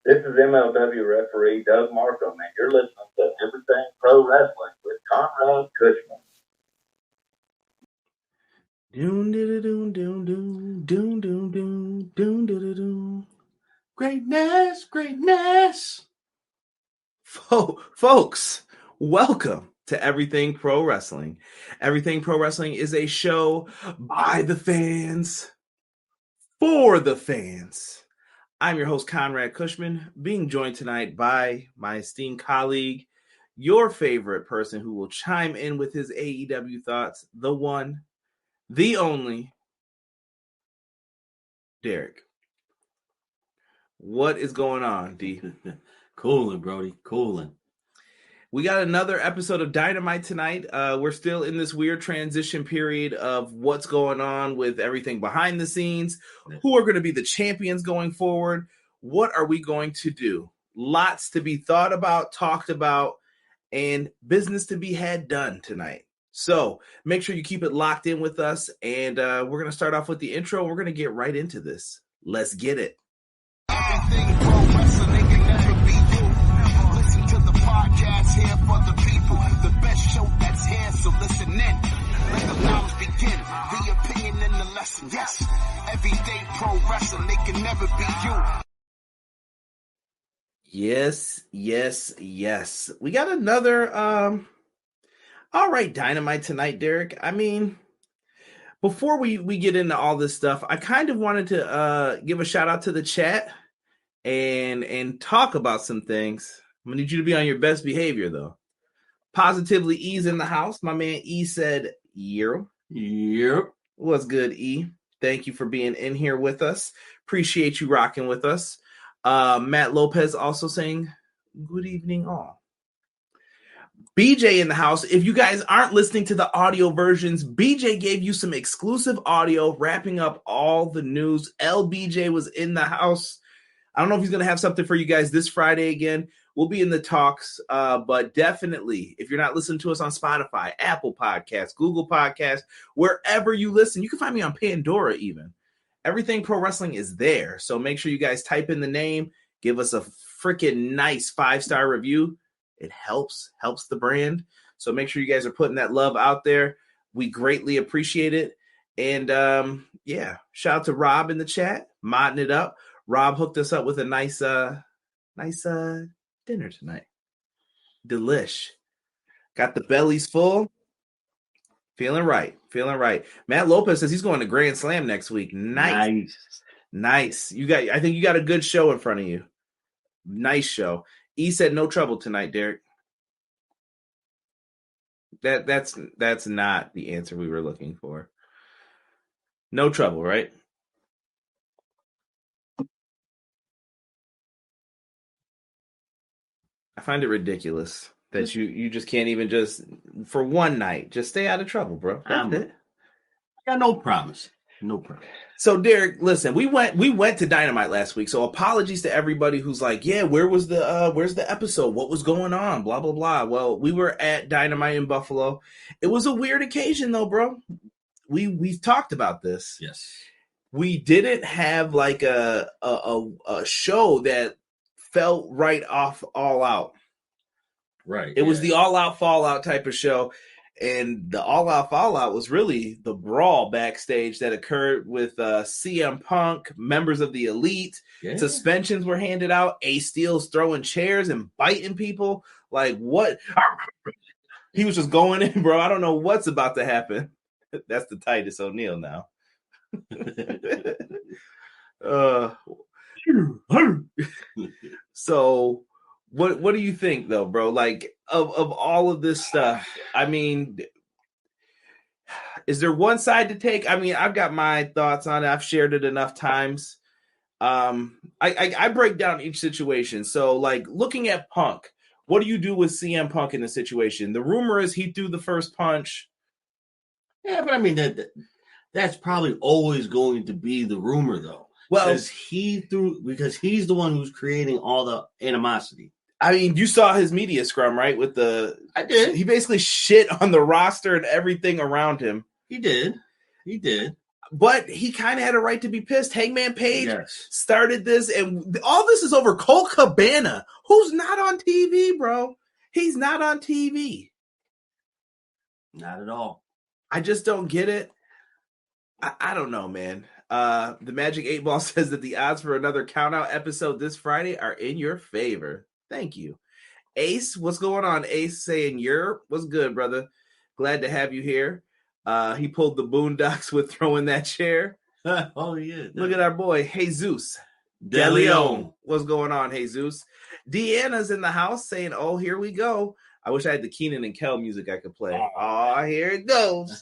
This is MLW referee Doug Markham, and you're listening to Everything Pro Wrestling with Conrad Cushman. Doom doom doom doom doom doom doom doom doom doom doom. Greatness, greatness. Folks, welcome to Everything Pro Wrestling. Everything Pro Wrestling is a show by the fans, for the fans. I'm your host, Conrad Cushman, being joined tonight by my esteemed colleague, your favorite person who will chime in with his AEW thoughts, the one, the only, Derek. What is going on, D? Cooling, Brody. Cooling. We got another episode of Dynamite tonight. We're still in this weird transition period of what's going on with everything behind the scenes. Who are going to be the champions going forward? What are we going to do? Lots to be thought about, talked about, and business to be had done tonight. So make sure you keep it locked in with us. And we're going to start off with the intro. We're going to get right into this. Let's get it. Everything pro wrestling, they can never be you. Listen to the podcast here for the people. The best show that's here, so listen in. Let the knowledge begin. The opinion and the lesson. Yes, everyday pro wrestling, they can never be you. Yes, yes, yes. We got another all right Dynamite tonight, Derek. I mean, before we get into all this stuff, I kind of wanted to give a shout out to the chat and talk about some things. I'm gonna need you to be on your best behavior though. Positively E's in the house. My man E said, "Yep." What's good, E? Thank you for being in here with us. Appreciate you rocking with us. Matt Lopez also saying, "Good evening, all." BJ in the house. If you guys aren't listening to the audio versions, BJ gave you some exclusive audio wrapping up all the news. LBJ was in the house. I don't know if he's going to have something for you guys this Friday again. We'll be in the talks, but definitely, if you're not listening to us on Spotify, Apple Podcasts, Google Podcasts, wherever you listen, you can find me on Pandora even. Everything Pro Wrestling is there, so make sure you guys type in the name, give us a freaking nice 5-star review. It helps the brand, so make sure you guys are putting that love out there. We greatly appreciate it, and yeah, shout out to Rob in the chat, modding it up. Rob hooked us up with a nice dinner tonight. Delish. Got the bellies full. Feeling right. Matt Lopez says he's going to Grand Slam next week. Nice. I think you got a good show in front of you. Nice show. E said no trouble tonight, Derek. That's not the answer we were looking for. No trouble, right? I find it ridiculous that you just can't even just for one night just stay out of trouble, bro. That's it. I got no promise. No problem. So Derek, listen, we went to Dynamite last week. So apologies to everybody who's like, yeah, where's the episode? What was going on? Blah blah blah. Well, we were at Dynamite in Buffalo. It was a weird occasion though, bro. We've talked about this. Yes. We didn't have like a show that felt right off All Out. Right. It was the All Out Fallout type of show. And the All Out Fallout was really the brawl backstage that occurred with CM Punk, members of the Elite. Yeah. Suspensions were handed out. Ace Steel's throwing chairs and biting people. Like, what? He was just going in, bro. I don't know what's about to happen. That's the Titus O'Neil now. So what do you think though, bro? Like of all of this stuff, I mean, is there one side to take? I mean, I've got my thoughts on it. I've shared it enough times. I break down each situation. So like looking at Punk, what do you do with CM Punk in the situation? The rumor is he threw the first punch. Yeah, but I mean that's probably always going to be the rumor though. Well, because he's the one who's creating all the animosity. I mean, you saw his media scrum, right? I did. He basically shit on the roster and everything around him. He did. But he kind of had a right to be pissed. Hangman Page started this, and all this is over Colt Cabana, who's not on TV, bro. He's not on TV. Not at all. I just don't get it. I don't know, man. The Magic 8 Ball says that the odds for another Countout episode this Friday are in your favor. Thank you. Ace, what's going on? Ace saying, what's good, brother? Glad to have you here. He pulled the Boondocks with throwing that chair. Oh, yeah. Look at our boy, Jesus De Leon. What's going on, Jesus? Deanna's in the house saying, oh, here we go. I wish I had the Keenan and Kel music I could play. Oh, here it goes.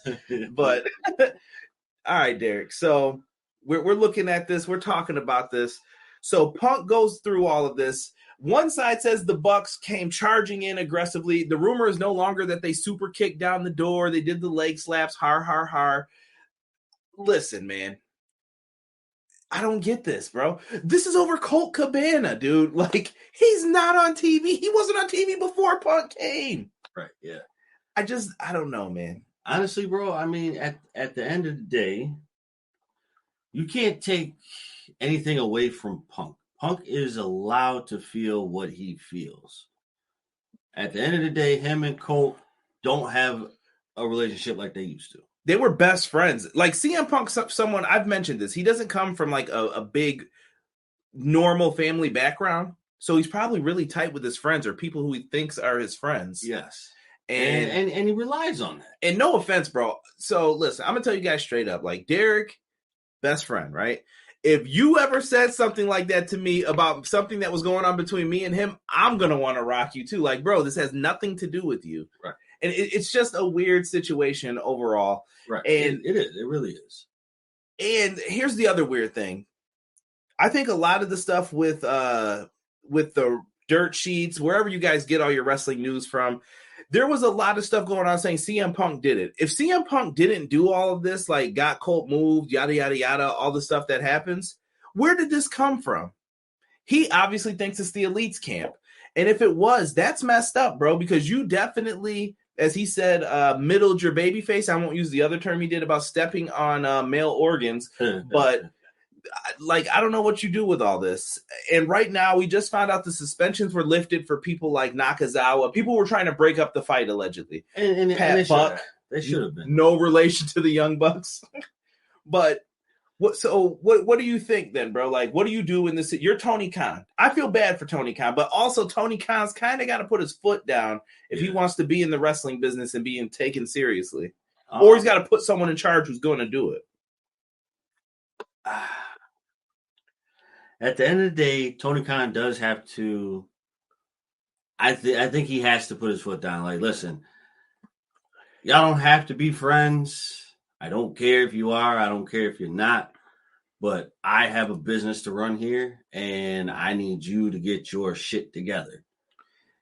But, all right, Derek. So we're looking at this. We're talking about this. So Punk goes through all of this. One side says the Bucks came charging in aggressively. The rumor is no longer that they super kicked down the door. They did the leg slaps. Har, har, har. Listen, man. I don't get this, bro. This is over Colt Cabana, dude. Like, he's not on TV. He wasn't on TV before Punk came. Right, yeah. I don't know, man. Honestly, bro, I mean, at the end of the day, you can't take anything away from Punk. Punk is allowed to feel what he feels. At the end of the day, him and Colt don't have a relationship like they used to. They were best friends. Like CM Punk, someone, I've mentioned this. He doesn't come from like a big normal family background. So he's probably really tight with his friends or people who he thinks are his friends. Yes. And he relies on that. And no offense, bro. So listen, I'm going to tell you guys straight up. Like Derek, best friend, right? If you ever said something like that to me about something that was going on between me and him, I'm going to want to rock you too. Like, bro, this has nothing to do with you. Right. And it's just a weird situation overall. Right. And it is. It really is. And here's the other weird thing. I think a lot of the stuff with the dirt sheets, wherever you guys get all your wrestling news from, there was a lot of stuff going on saying CM Punk did it. If CM Punk didn't do all of this, like got Colt moved, yada, yada, yada, all the stuff that happens, where did this come from? He obviously thinks it's the Elite's camp. And if it was, that's messed up, bro, because you definitely, as he said, middled your baby face. I won't use the other term he did about stepping on male organs, but like, I don't know what you do with all this. And right now, we just found out the suspensions were lifted for people like Nakazawa. People were trying to break up the fight, allegedly. And Pat Buck. They should have been. No relation to the Young Bucks. But what do you think then, bro? Like, what do you do in this? You're Tony Khan. I feel bad for Tony Khan, but also Tony Khan's kind of got to put his foot down if he wants to be in the wrestling business and being taken seriously. Or he's got to put someone in charge who's going to do it. At the end of the day, Tony Khan does have to. I think he has to put his foot down. Like, listen, y'all don't have to be friends. I don't care if you are. I don't care if you're not. But I have a business to run here, and I need you to get your shit together.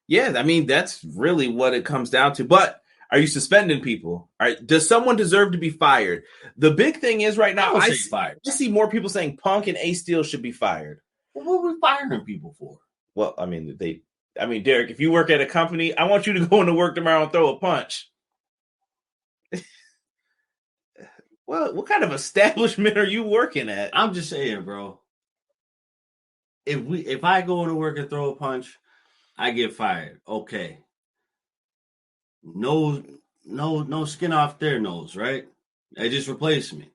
Yeah, I mean, that's really what it comes down to. But are you suspending people? All right, does someone deserve to be fired? The big thing is right now, I see more people saying Punk and Ace Steel should be fired. Well, what are we firing people for? Well, I mean, Derek, if you work at a company, I want you to go into work tomorrow and throw a punch. Well, what kind of establishment are you working at? I'm just saying, bro. If I go into work and throw a punch, I get fired. Okay. No skin off their nose, right? They just replaced me.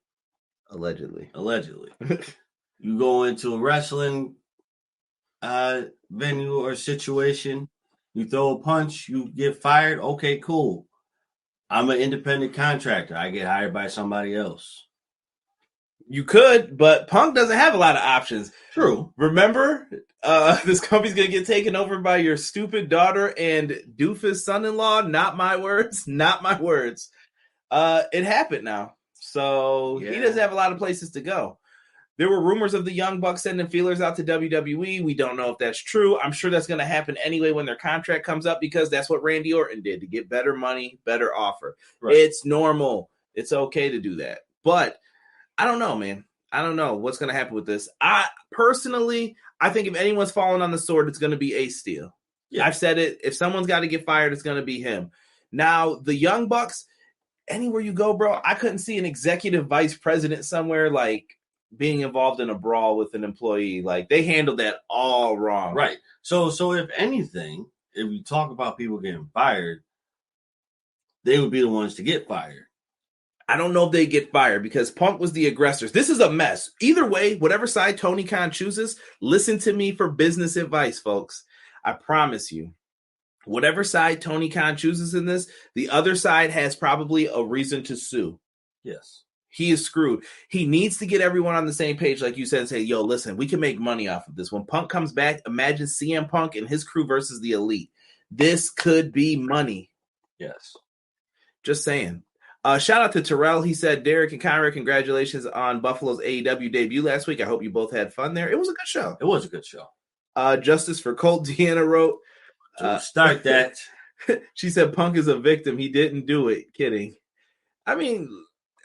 Allegedly. You go into a wrestling venue or situation, you throw a punch, you get fired. Okay, cool. I'm an independent contractor. I get hired by somebody else. You could, but Punk doesn't have a lot of options. True. Remember, this company's going to get taken over by your stupid daughter and doofus son-in-law. Not my words. Not my words. It happened now. So He doesn't have a lot of places to go. There were rumors of the Young Bucks sending feelers out to WWE. We don't know if that's true. I'm sure that's going to happen anyway when their contract comes up because that's what Randy Orton did to get better money, better offer. Right. It's normal. It's okay to do that. But I don't know, man. I don't know what's going to happen with this. I think if anyone's falling on the sword, it's going to be Ace Steel. Yeah. I've said it. If someone's got to get fired, it's going to be him. Now, the Young Bucks, anywhere you go, bro, I couldn't see an executive vice president somewhere like being involved in a brawl with an employee. Like they handled that all wrong. Right. So if anything, if we talk about people getting fired, they would be the ones to get fired. I don't know if they get fired because Punk was the aggressors. This is a mess. Either way, whatever side Tony Khan chooses, listen to me for business advice, folks. I promise you. Whatever side Tony Khan chooses in this, the other side has probably a reason to sue. Yes. He is screwed. He needs to get everyone on the same page, like you said, and say, yo, listen, we can make money off of this. When Punk comes back, imagine CM Punk and his crew versus the Elite. This could be money. Yes. Just saying. Shout out to Terrell. He said, Derek and Conrad, congratulations on Buffalo's AEW debut last week. I hope you both had fun there. It was a good show. It was a good show. Justice for Colt, Deanna wrote. Start that. She said, Punk is a victim. He didn't do it. Kidding. I mean,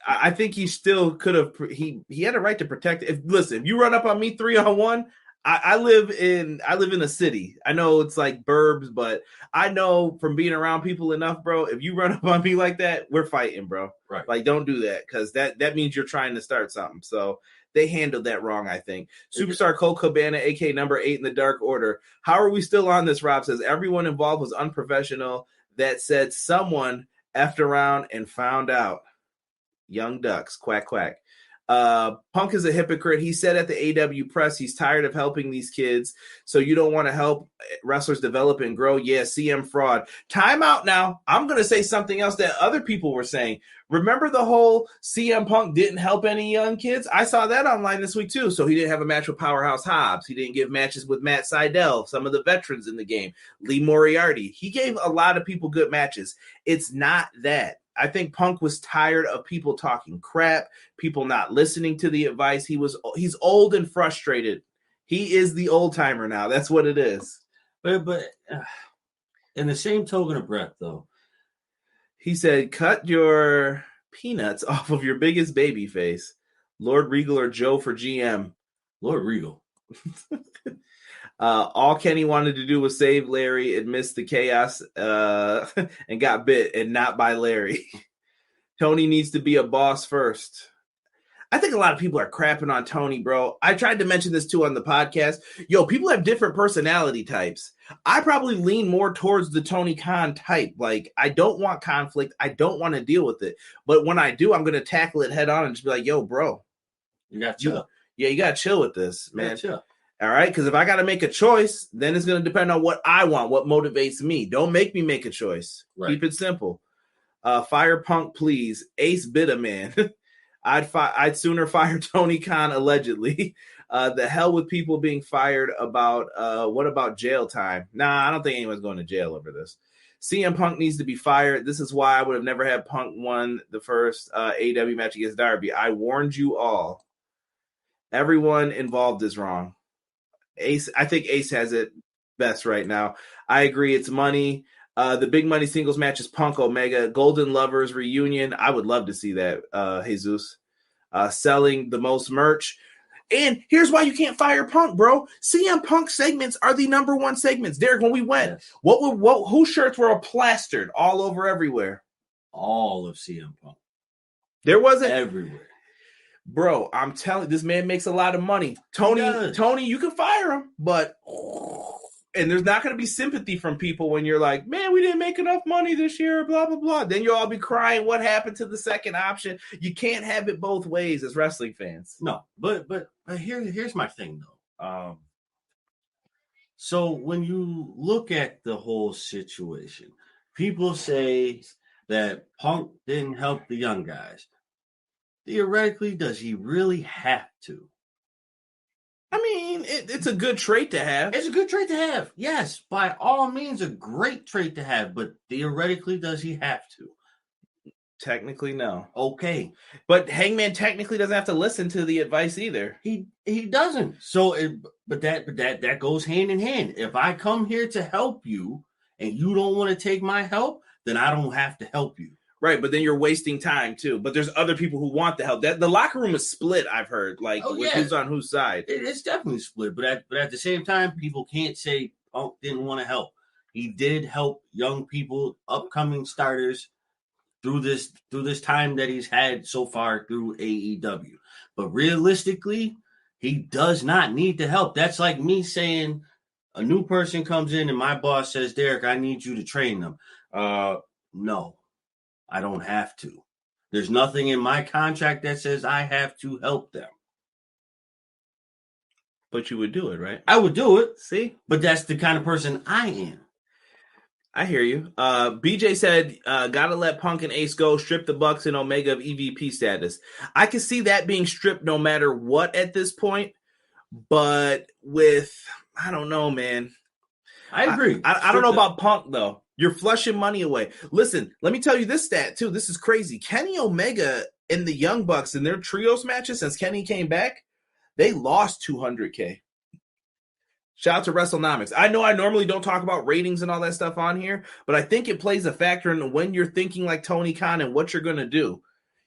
I think he still could have. He had a right to protect. Listen, if you run up on me 3-on-1, I live in a city. I know it's like burbs, but I know from being around people enough, bro. If you run up on me like that, we're fighting, bro. Right. Like, don't do that because that means you're trying to start something. So they handled that wrong, I think. Superstar Colt Cabana, AK number 8 in the Dark Order. How are we still on this? Rob says everyone involved was unprofessional. That said, someone effed around and found out. Young Ducks, quack, quack. Punk is a hypocrite. He said at the AW press he's tired of helping these kids. So you don't want to help wrestlers develop and grow. Yeah, CM fraud. Time out now. I'm going to say something else that other people were saying. Remember the whole CM Punk didn't help any young kids? I saw that online this week too. So he didn't have a match with Powerhouse Hobbs. He didn't give matches with Matt Sydal, some of the veterans in the game. Lee Moriarty. He gave a lot of people good matches. It's not that. I think Punk was tired of people talking crap, people not listening to the advice. He's old and frustrated. He is the old timer now. That's what it is. But in the same token of breath, though, he said, "Cut your peanuts off of your biggest baby face, Lord Regal or Joe for GM." Lord Regal. All Kenny wanted to do was save Larry and missed the chaos and got bit, and not by Larry. Tony needs to be a boss first. I think a lot of people are crapping on Tony, bro. I tried to mention this too on the podcast. Yo, people have different personality types. I probably lean more towards the Tony Khan type. Like, I don't want conflict. I don't want to deal with it. But when I do, I'm going to tackle it head on and just be like, yo, bro. You got to chill. You got to chill with this, man. Chill. All right, because if I got to make a choice, then it's going to depend on what I want, what motivates me. Don't make me make a choice. Right. Keep it simple. Fire Punk, please. Ace Bitta, man. I'd sooner fire Tony Khan, allegedly. The hell with people being fired about what about jail time? Nah, I don't think anyone's going to jail over this. CM Punk needs to be fired. This is why I would have never had Punk won the first AEW match against Darby. I warned you all. Everyone involved is wrong. Ace, I think Ace has it best right now. I agree. It's money. The big money singles match is Punk Omega. Golden Lovers reunion. I would love to see that, Jesus. Selling the most merch. And here's why you can't fire Punk, bro. CM Punk segments are the number one segments. Derek, when we went, Yes. whose shirts were plastered all over everywhere? All of CM Punk. There wasn't Everywhere. Bro, I'm telling you, this man makes a lot of money. Tony, you can fire him, but and there's not going to be sympathy from people when you're like, man, we didn't make enough money this year, blah, blah, blah. Then you'll all be crying, what happened to the second option? You can't have it both ways as wrestling fans. No, but here's my thing, though. So when you look at the whole situation, people say that Punk didn't help the young guys. Theoretically, does he really have to? I mean, it's a good trait to have. It's a good trait to have. Yes, by all means, a great trait to have. But theoretically, does he have to? Technically, no. Okay. But Hangman technically doesn't have to listen to the advice either. He doesn't. So, but that goes hand in hand. If I come here to help you and you don't want to take my help, then I don't have to help you. Right, but then you're wasting time too. But there's other people who want the help. That the locker room is split, I've heard. Like, who's on whose side? It's definitely split. But at the same time, people can't say Punk didn't want to help. He did help young people, upcoming starters, through this time that he's had so far through AEW. But realistically, he does not need the help. That's like me saying a new person comes in and my boss says, Derek, I need you to train them. No, I don't have to. There's nothing in my contract that says I have to help them. But you would do it, right? I would do it. See? But that's the kind of person I am. I hear you. BJ said, gotta let Punk and Ace go, strip the Bucks and Omega of EVP status. I can see that being stripped no matter what at this point. But I don't know, man. I agree. I don't know about Punk, though. You're flushing money away. Listen, let me tell you this stat, too. This is crazy. Kenny Omega and the Young Bucks in their trios matches since Kenny came back, they lost $200K. Shout out to WrestleNomics. I know I normally don't talk about ratings and all that stuff on here, but I think it plays a factor in when you're thinking like Tony Khan and what you're going to do.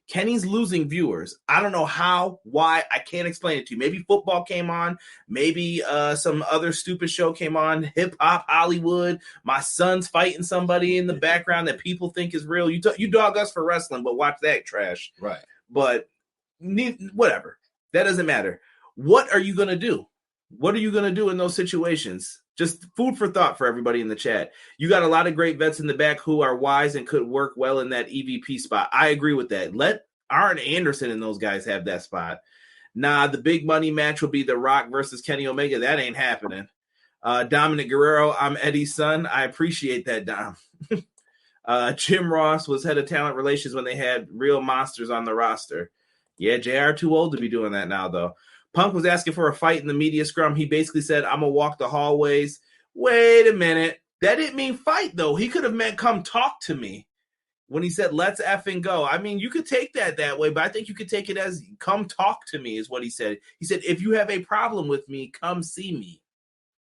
Kenny's losing viewers. I don't know how, why. I can't explain it to you. Maybe football came on. Maybe some other stupid show came on. Hip Hop Hollywood. My son's fighting somebody in the background that people think is real. You dog us for wrestling, but watch that trash. Right. But whatever. That doesn't matter. What are you going to do? What are you going to do in those situations? Just food for thought for everybody in the chat. You got a lot of great vets in the back who are wise and could work well in that EVP spot. I agree with that. Let Arn Anderson and those guys have that spot. Nah, the big money match will be The Rock versus Kenny Omega. That ain't happening. Dominic Guerrero, I'm Eddie's son. I appreciate that, Dom. Jim Ross was head of talent relations when they had real monsters on the roster. Yeah, JR too old to be doing that now, though. Punk was asking for a fight in the media scrum. He basically said, I'm going to walk the hallways. Wait a minute. That didn't mean fight, though. He could have meant come talk to me when he said, let's effing go. I mean, you could take that way, but I think you could take it as come talk to me is what he said. He said, if you have a problem with me, come see me.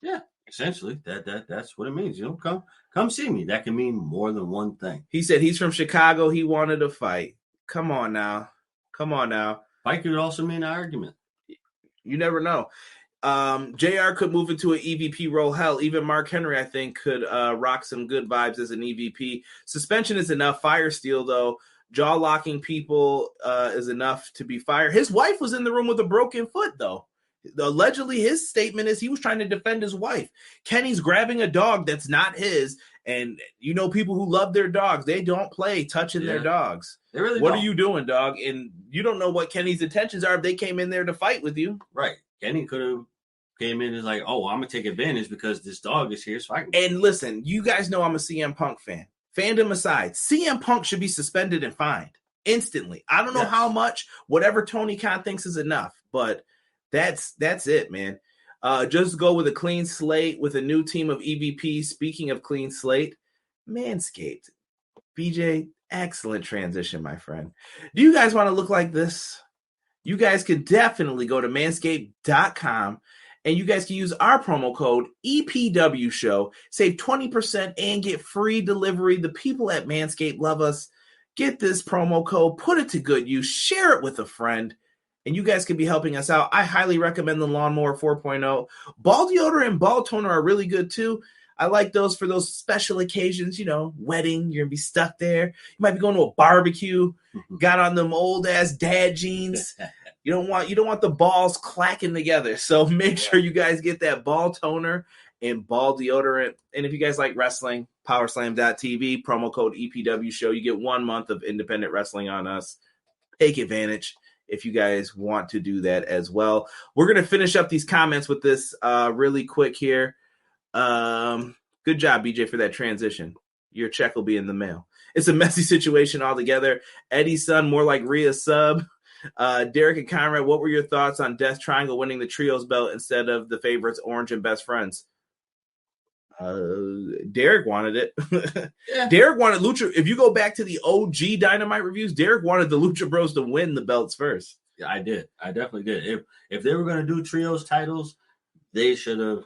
Yeah, essentially. That's what it means. You know, come see me. That can mean more than one thing. He said he's from Chicago. He wanted a fight. Come on now. Fight could also mean an argument. You never know. JR could move into an EVP role. Hell, even Mark Henry, I think, could rock some good vibes as an EVP. Suspension is enough. Fire Steel, though, jaw locking people is enough to be fired. His wife was in the room with a broken foot, though. Allegedly, his statement is he was trying to defend his wife. Kenny's grabbing a dog that's not his. And you know, people who love their dogs, they don't play touching their dogs. They really what don't. are you doing, dog? And you don't know what Kenny's intentions are if they came in there to fight with you. Right. Kenny could have came in and like, oh, I'm going to take advantage because this dog is here. So I can. And listen, you guys know I'm a CM Punk fan. Fandom aside, CM Punk should be suspended and fined instantly. I don't know how much, whatever Tony Khan thinks is enough, but that's it, man. Just go with a clean slate with a new team of EVP. Speaking of clean slate, Manscaped. BJ, excellent transition, my friend. Do you guys want to look like this? You guys can definitely go to manscaped.com and you guys can use our promo code EPW Show. Save 20% and get free delivery. The people at Manscaped love us. Get this promo code, put it to good use, share it with a friend. And you guys can be helping us out. I highly recommend the Lawnmower 4.0. Ball deodorant and ball toner are really good too. I like those for those special occasions, you know, wedding, you're going to be stuck there. You might be going to a barbecue, got on them old ass dad jeans. You don't want the balls clacking together. So make sure you guys get that ball toner and ball deodorant. And if you guys like wrestling, powerslam.tv, promo code EPW Show. You get 1 month of independent wrestling on us. Take advantage if you guys want to do that as well. We're going to finish up these comments with this really quick here. Good job, BJ, for that transition. Your check will be in the mail. It's a messy situation altogether. Eddie's son, more like Rhea's sub. Derek and Conrad, what were your thoughts on Death Triangle winning the Trios belt instead of the favorites Orange and Best Friends? Derek wanted it. Yeah. Derek wanted Lucha. If you go back to the OG Dynamite reviews, Derek wanted the Lucha Bros to win the belts first. Yeah, I did. I definitely did. If they were going to do Trios titles, they should have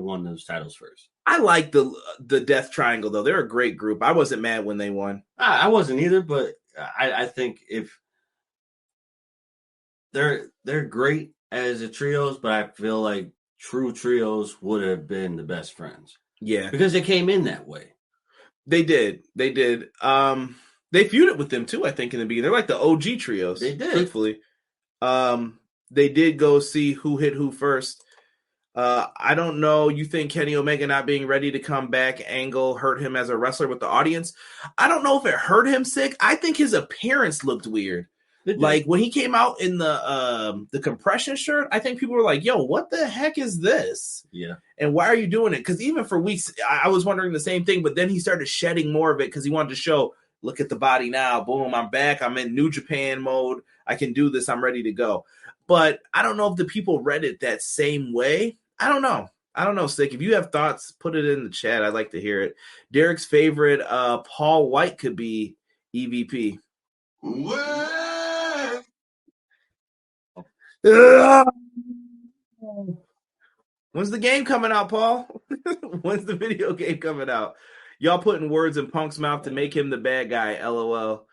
won those titles first. I like the Death Triangle though. They're a great group. I wasn't mad when they won. I wasn't either, but I think if they're great as a trios, but I feel like true trios would have been the Best Friends. Yeah. Because they came in that way. They did. They feuded with them too, I think, in the beginning. They're like the OG trios. They did. Truthfully. They did go see who hit who first. I don't know. You think Kenny Omega not being ready to come back angle hurt him as a wrestler with the audience? I don't know if it hurt him sick. I think his appearance looked weird. Like when he came out in the compression shirt, I think people were like, yo, what the heck is this? Yeah. And why are you doing it? Because even for weeks, I was wondering the same thing, but then he started shedding more of it because he wanted to show, look at the body now. Boom, I'm back. I'm in New Japan mode. I can do this. I'm ready to go. But I don't know if the people read it that same way. I don't know, Stick. If you have thoughts, put it in the chat. I'd like to hear it. Derek's favorite, Paul White could be EVP. When's the game coming out, Paul? When's the video game coming out? Y'all putting words in Punk's mouth to make him the bad guy, LOL.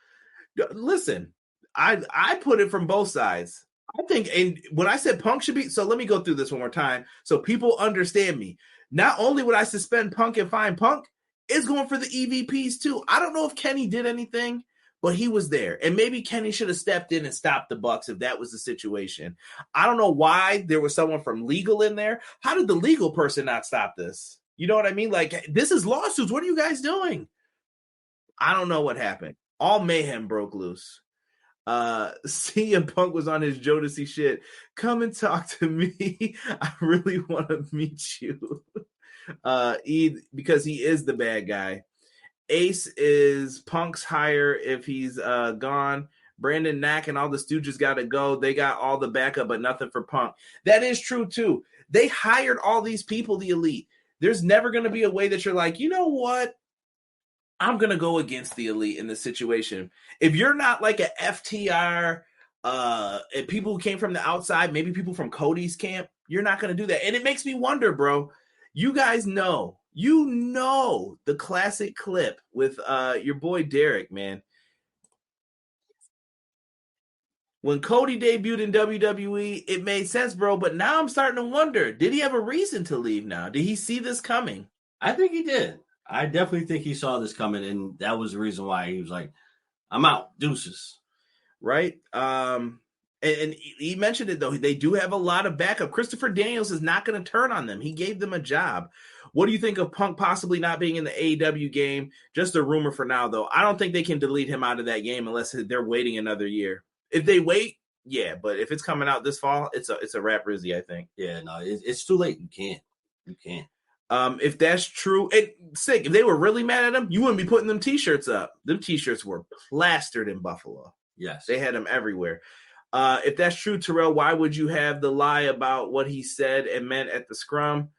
Listen, I put it from both sides. I think, and when I said Punk should be, so let me go through this one more time so people understand me. Not only would I suspend Punk and fine Punk, it's going for the EVPs too. I don't know if Kenny did anything, but he was there. And maybe Kenny should have stepped in and stopped the Bucks if that was the situation. I don't know why there was someone from legal in there. How did the legal person not stop this? You know what I mean? Like, this is lawsuits. What are you guys doing? I don't know what happened. All mayhem broke loose. CM Punk was on his Jodeci shit. Come and talk to me. I really want to meet you. Because he is the bad guy. Ace is Punk's hire if he's gone. Brandon Knack and all the Stooges got to go. They got all the backup, but nothing for Punk. That is true, too. They hired all these people, the Elite. There's never going to be a way that you're like, you know what? I'm going to go against the Elite in this situation. If you're not like a FTR, and people who came from the outside, maybe people from Cody's camp, you're not going to do that. And it makes me wonder, bro. You guys know, the classic clip with your boy Derek, man. When Cody debuted in WWE, it made sense, bro. But now I'm starting to wonder, did he have a reason to leave now? Did he see this coming? I think he did. I definitely think he saw this coming, and that was the reason why he was like, I'm out. Deuces. Right? And he mentioned it, though. They do have a lot of backup. Christopher Daniels is not going to turn on them. He gave them a job. What do you think of Punk possibly not being in the AEW game? Just a rumor for now, though. I don't think they can delete him out of that game unless they're waiting another year. If they wait, yeah. But if it's coming out this fall, it's a wrap, Rizzy, I think. Yeah, no, it's too late. You can't. If that's true, sick. If they were really mad at him, you wouldn't be putting them T-shirts up. Them T-shirts were plastered in Buffalo. Yes. They had them everywhere. If that's true, Terrell, why would you have the lie about what he said and meant at the scrum?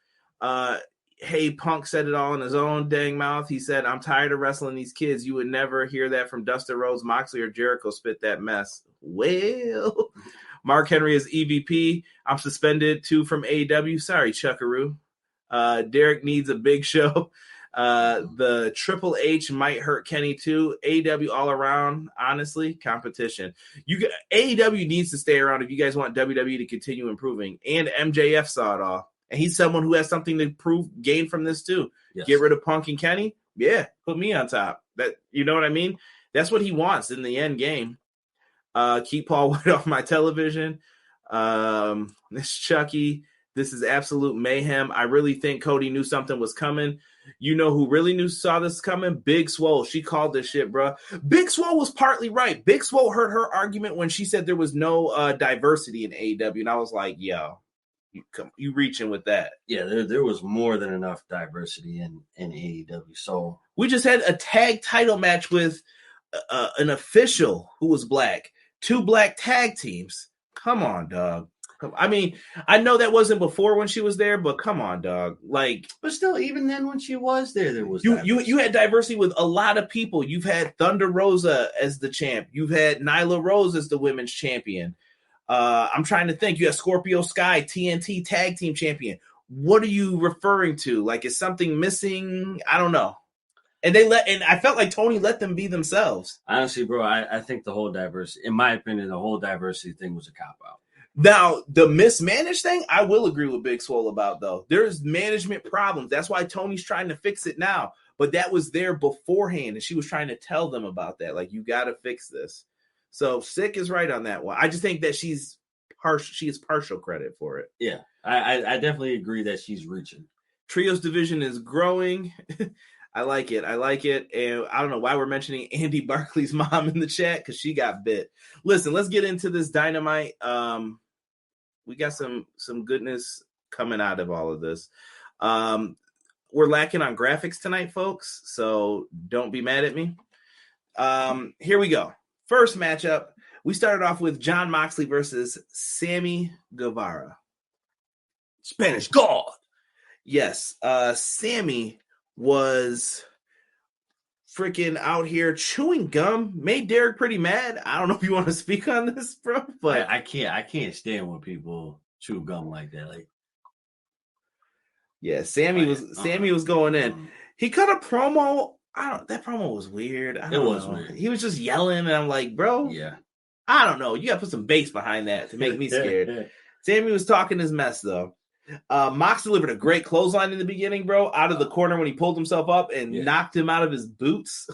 Hey, Punk said it all in his own dang mouth. He said, I'm tired of wrestling these kids. You would never hear that from Dustin Rhodes, Moxley, or Jericho spit that mess. Well, Mark Henry is EVP. I'm suspended, too, from AEW. Sorry, Chuckaroo. Derek needs a big show. The Triple H might hurt Kenny too. AEW all around, honestly, competition. AEW needs to stay around if you guys want WWE to continue improving. And MJF saw it all, and he's someone who has something to gain from this too. Yes. Get rid of Punk and Kenny, yeah, put me on top. That, you know what I mean? That's what he wants in the end game. Keep Paul White off my television. This Chucky. This is absolute mayhem. I really think Cody knew something was coming. You know who really saw this coming? Big Swole. She called this shit, bro. Big Swole was partly right. Big Swole heard her argument when she said there was no diversity in AEW, and I was like, yo, you reaching with that. Yeah, there was more than enough diversity in AEW. So we just had a tag title match with an official who was black. 2 black tag teams. Come on, dog. I mean, I know that wasn't before when she was there, but come on, dog. Like, but still, even then when she was there was you had diversity with a lot of people. You've had Thunder Rosa as the champ. You've had Nyla Rose as the women's champion. I'm trying to think. You have Scorpio Sky, TNT tag team champion. What are you referring to? Like, is something missing? I don't know. And I felt like Tony let them be themselves. Honestly, bro, I think the whole diversity, in my opinion, the whole diversity thing was a cop-out. Now, the mismanaged thing, I will agree with Big Swole about, though. There's management problems. That's why Tony's trying to fix it now. but that was there beforehand, and she was trying to tell them about that. Like, you got to fix this. So Sick is right on that one. I just think that she is partial credit for it. Yeah, I definitely agree that she's reaching. Trios division is growing. I like it. And I don't know why we're mentioning Andy Barkley's mom in the chat, because she got bit. Listen, let's get into this Dynamite. We got some goodness coming out of all of this. We're lacking on graphics tonight, folks, so don't be mad at me. Here we go. First matchup. We started off with Jon Moxley versus Sammy Guevara. Spanish God. Yes, Sammy was freaking out here chewing gum. Made Derek pretty mad. I don't know if you want to speak on this, bro, but I can't stand when people chew gum like that. Like, yeah, Sammy was going in. He cut a promo. That promo was weird. It was weird. He was just yelling, and I'm like, bro, yeah, I don't know. You got to put some bass behind that to make me scared. Sammy was talking his mess, though. Mox delivered a great clothesline in the beginning, bro, out of the corner when he pulled himself up and knocked him out of his boots.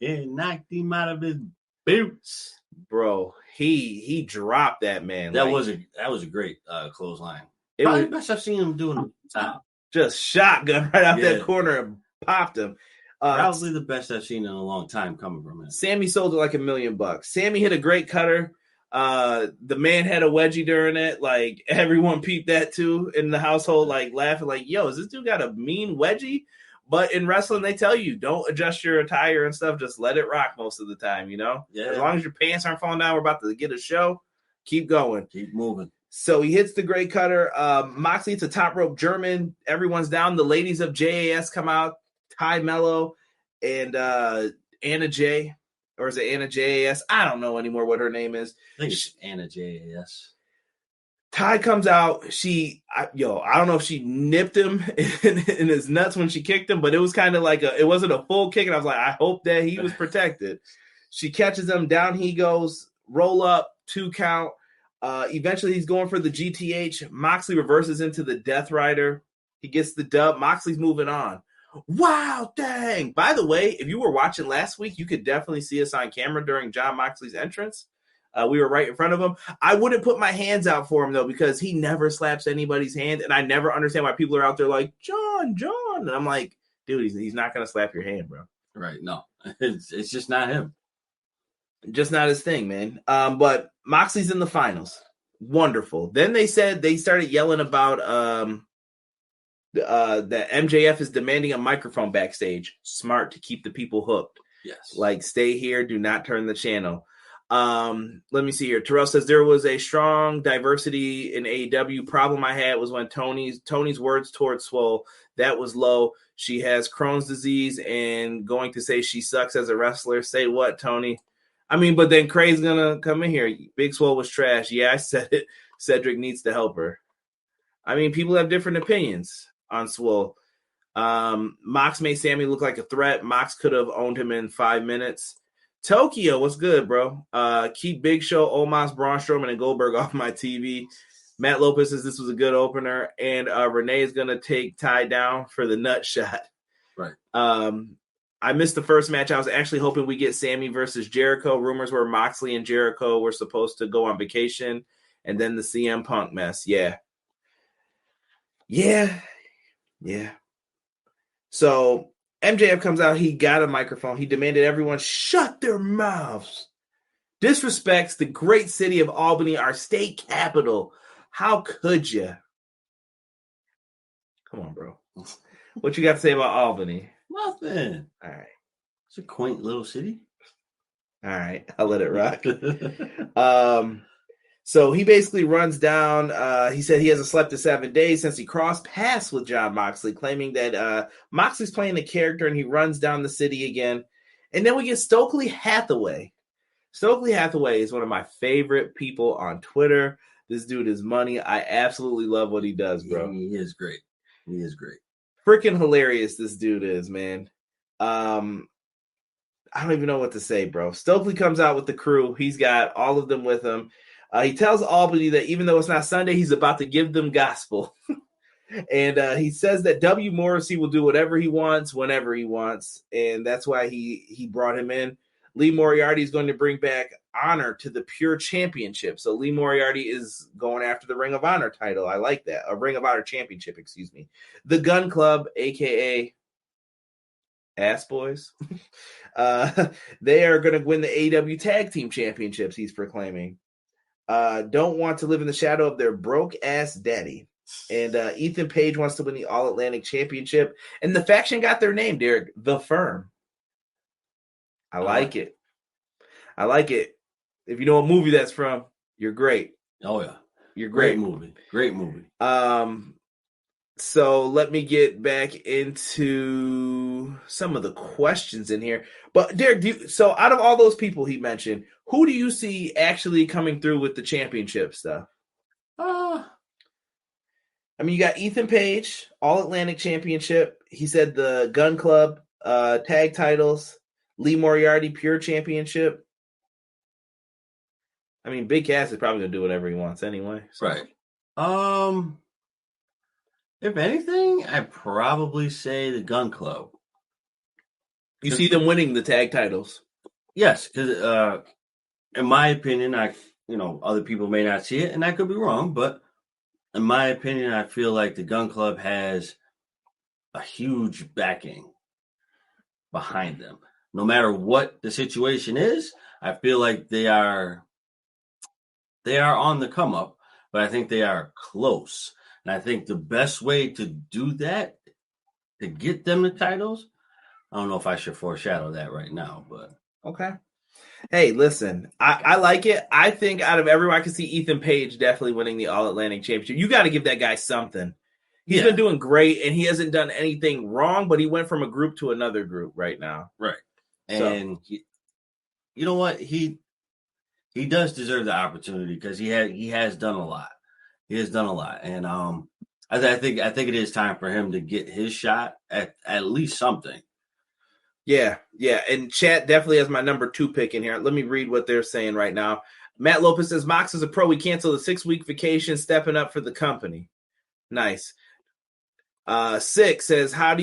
Knocked him out of his boots. Bro, he dropped that man. That was a great clothesline. It Probably was the best I've seen him doing time. Just shotgun right out that corner and popped him. Probably the best I've seen in a long time coming from him. Sammy sold it like $1 million. Sammy hit a great cutter. The man had a wedgie during it. Like, everyone peeped that too in the household, like laughing, like, yo, is this dude got a mean wedgie? But in wrestling, they tell you don't adjust your attire and stuff. Just let it rock most of the time, you know? Yeah. As long as your pants aren't falling down, we're about to get a show. Keep going. Keep moving. So he hits the great cutter. Moxley hits a top rope German. Everyone's down. The ladies of JAS come out. Ty Mello and Anna J. Or is it Anna JAS? I don't know anymore what her name is. I think it's Anna JAS. Ty comes out. I don't know if she nipped him in his nuts when she kicked him, but it was kind of like it wasn't a full kick. And I was like, I hope that he was protected. She catches him. Down he goes. Roll up. 2 count. Eventually he's going for the GTH. Moxley reverses into the Death Rider. He gets the dub. Moxley's moving on. Wow, dang. By the way, if you were watching last week, you could definitely see us on camera during Jon Moxley's entrance. We were right in front of him. I wouldn't put my hands out for him, though, because he never slaps anybody's hand, and I never understand why people are out there like, John. And I'm like, dude, he's not going to slap your hand, bro. Right, no. It's just not him. Just not his thing, man. But Moxley's in the finals. Wonderful. Then they started yelling about that MJF is demanding a microphone backstage. Smart to keep the people hooked. Yes. Like, stay here. Do not turn the channel. Let me see here. Terrell says there was a strong diversity in AEW. Problem I had was when Tony's words towards Swole, that was low. She has Crohn's disease and going to say she sucks as a wrestler. Say what, Tony? I mean, but then Cray's gonna come in here. Big Swole was trash. Yeah, I said it. Cedric needs to help her. I mean, people have different opinions on Swole. Mox made Sammy look like a threat. Mox could have owned him in 5 minutes. Tokyo, what's good, bro? Keep Big Show, Omos, Braun Strowman, and Goldberg off my TV. Matt Lopez says this was a good opener. And Renee is going to take Ty down for the nut shot. Right. I missed the first match. I was actually hoping we get Sammy versus Jericho. Rumors were Moxley and Jericho were supposed to go on vacation. And then the CM Punk mess. Yeah. So MJF comes out. He got a microphone. He demanded everyone shut their mouths. Disrespects the great city of Albany, our state capital. How could you? Come on, bro. What you got to say about Albany? Nothing. All right. It's a quaint little city. All right. I'll let it rock. So he basically runs down. He said he hasn't slept in 7 days since he crossed paths with Jon Moxley, claiming that Moxley's playing the character, and he runs down the city again. And then we get Stokely Hathaway. Stokely Hathaway is one of my favorite people on Twitter. This dude is money. I absolutely love what he does, bro. He is great. He is great. Freaking hilarious this dude is, man. I don't even know what to say, bro. Stokely comes out with the crew. He's got all of them with him. He tells Albany that even though it's not Sunday, he's about to give them gospel. And he says that W. Morrissey will do whatever he wants, whenever he wants. And that's why he brought him in. Lee Moriarty is going to bring back honor to the Pure Championship. So Lee Moriarty is going after the Ring of Honor title. I like that. A Ring of Honor Championship, excuse me. The Gun Club, a.k.a. Ass Boys, they are going to win the AEW Tag Team Championships, he's proclaiming. Don't want to live in the shadow of their broke-ass daddy. And Ethan Page wants to win the All-Atlantic Championship. And the faction got their name, Derek, The Firm. I like it. I like it. If you know what movie that's from, you're great. Oh, yeah. You're great. Great movie. So let me get back into some of the questions in here. But Derek, so out of all those people he mentioned, who do you see actually coming through with the championship stuff? I mean, you got Ethan Page, All-Atlantic Championship. He said the Gun Club tag titles. Lee Moriarty, Pure Championship. I mean, Big Cass is probably going to do whatever he wants anyway. So. Right. If anything, I'd probably say the Gun Club. You see them winning the tag titles? Yes, because in my opinion, other people may not see it, and I could be wrong, but in my opinion, I feel like the Gun Club has a huge backing behind them. No matter what the situation is, I feel like they are on the come up, but I think they are close. And I think the best way to do that, to get them the titles, I don't know if I should foreshadow that right now, but okay. Hey, listen, I like it. I think out of everyone, I can see Ethan Page definitely winning the All-Atlantic Championship. You got to give that guy something. He's been doing great, and he hasn't done anything wrong, but he went from a group to another group right now. Right. And you know what? He does deserve the opportunity because he has done a lot. He has done a lot, and I think it is time for him to get his shot at least something. Yeah, and chat definitely has my number 2 pick in here. Let me read what they're saying right now. Matt Lopez says, Mox is a pro. We canceled a 6-week vacation, stepping up for the company. Nice. 6 says, how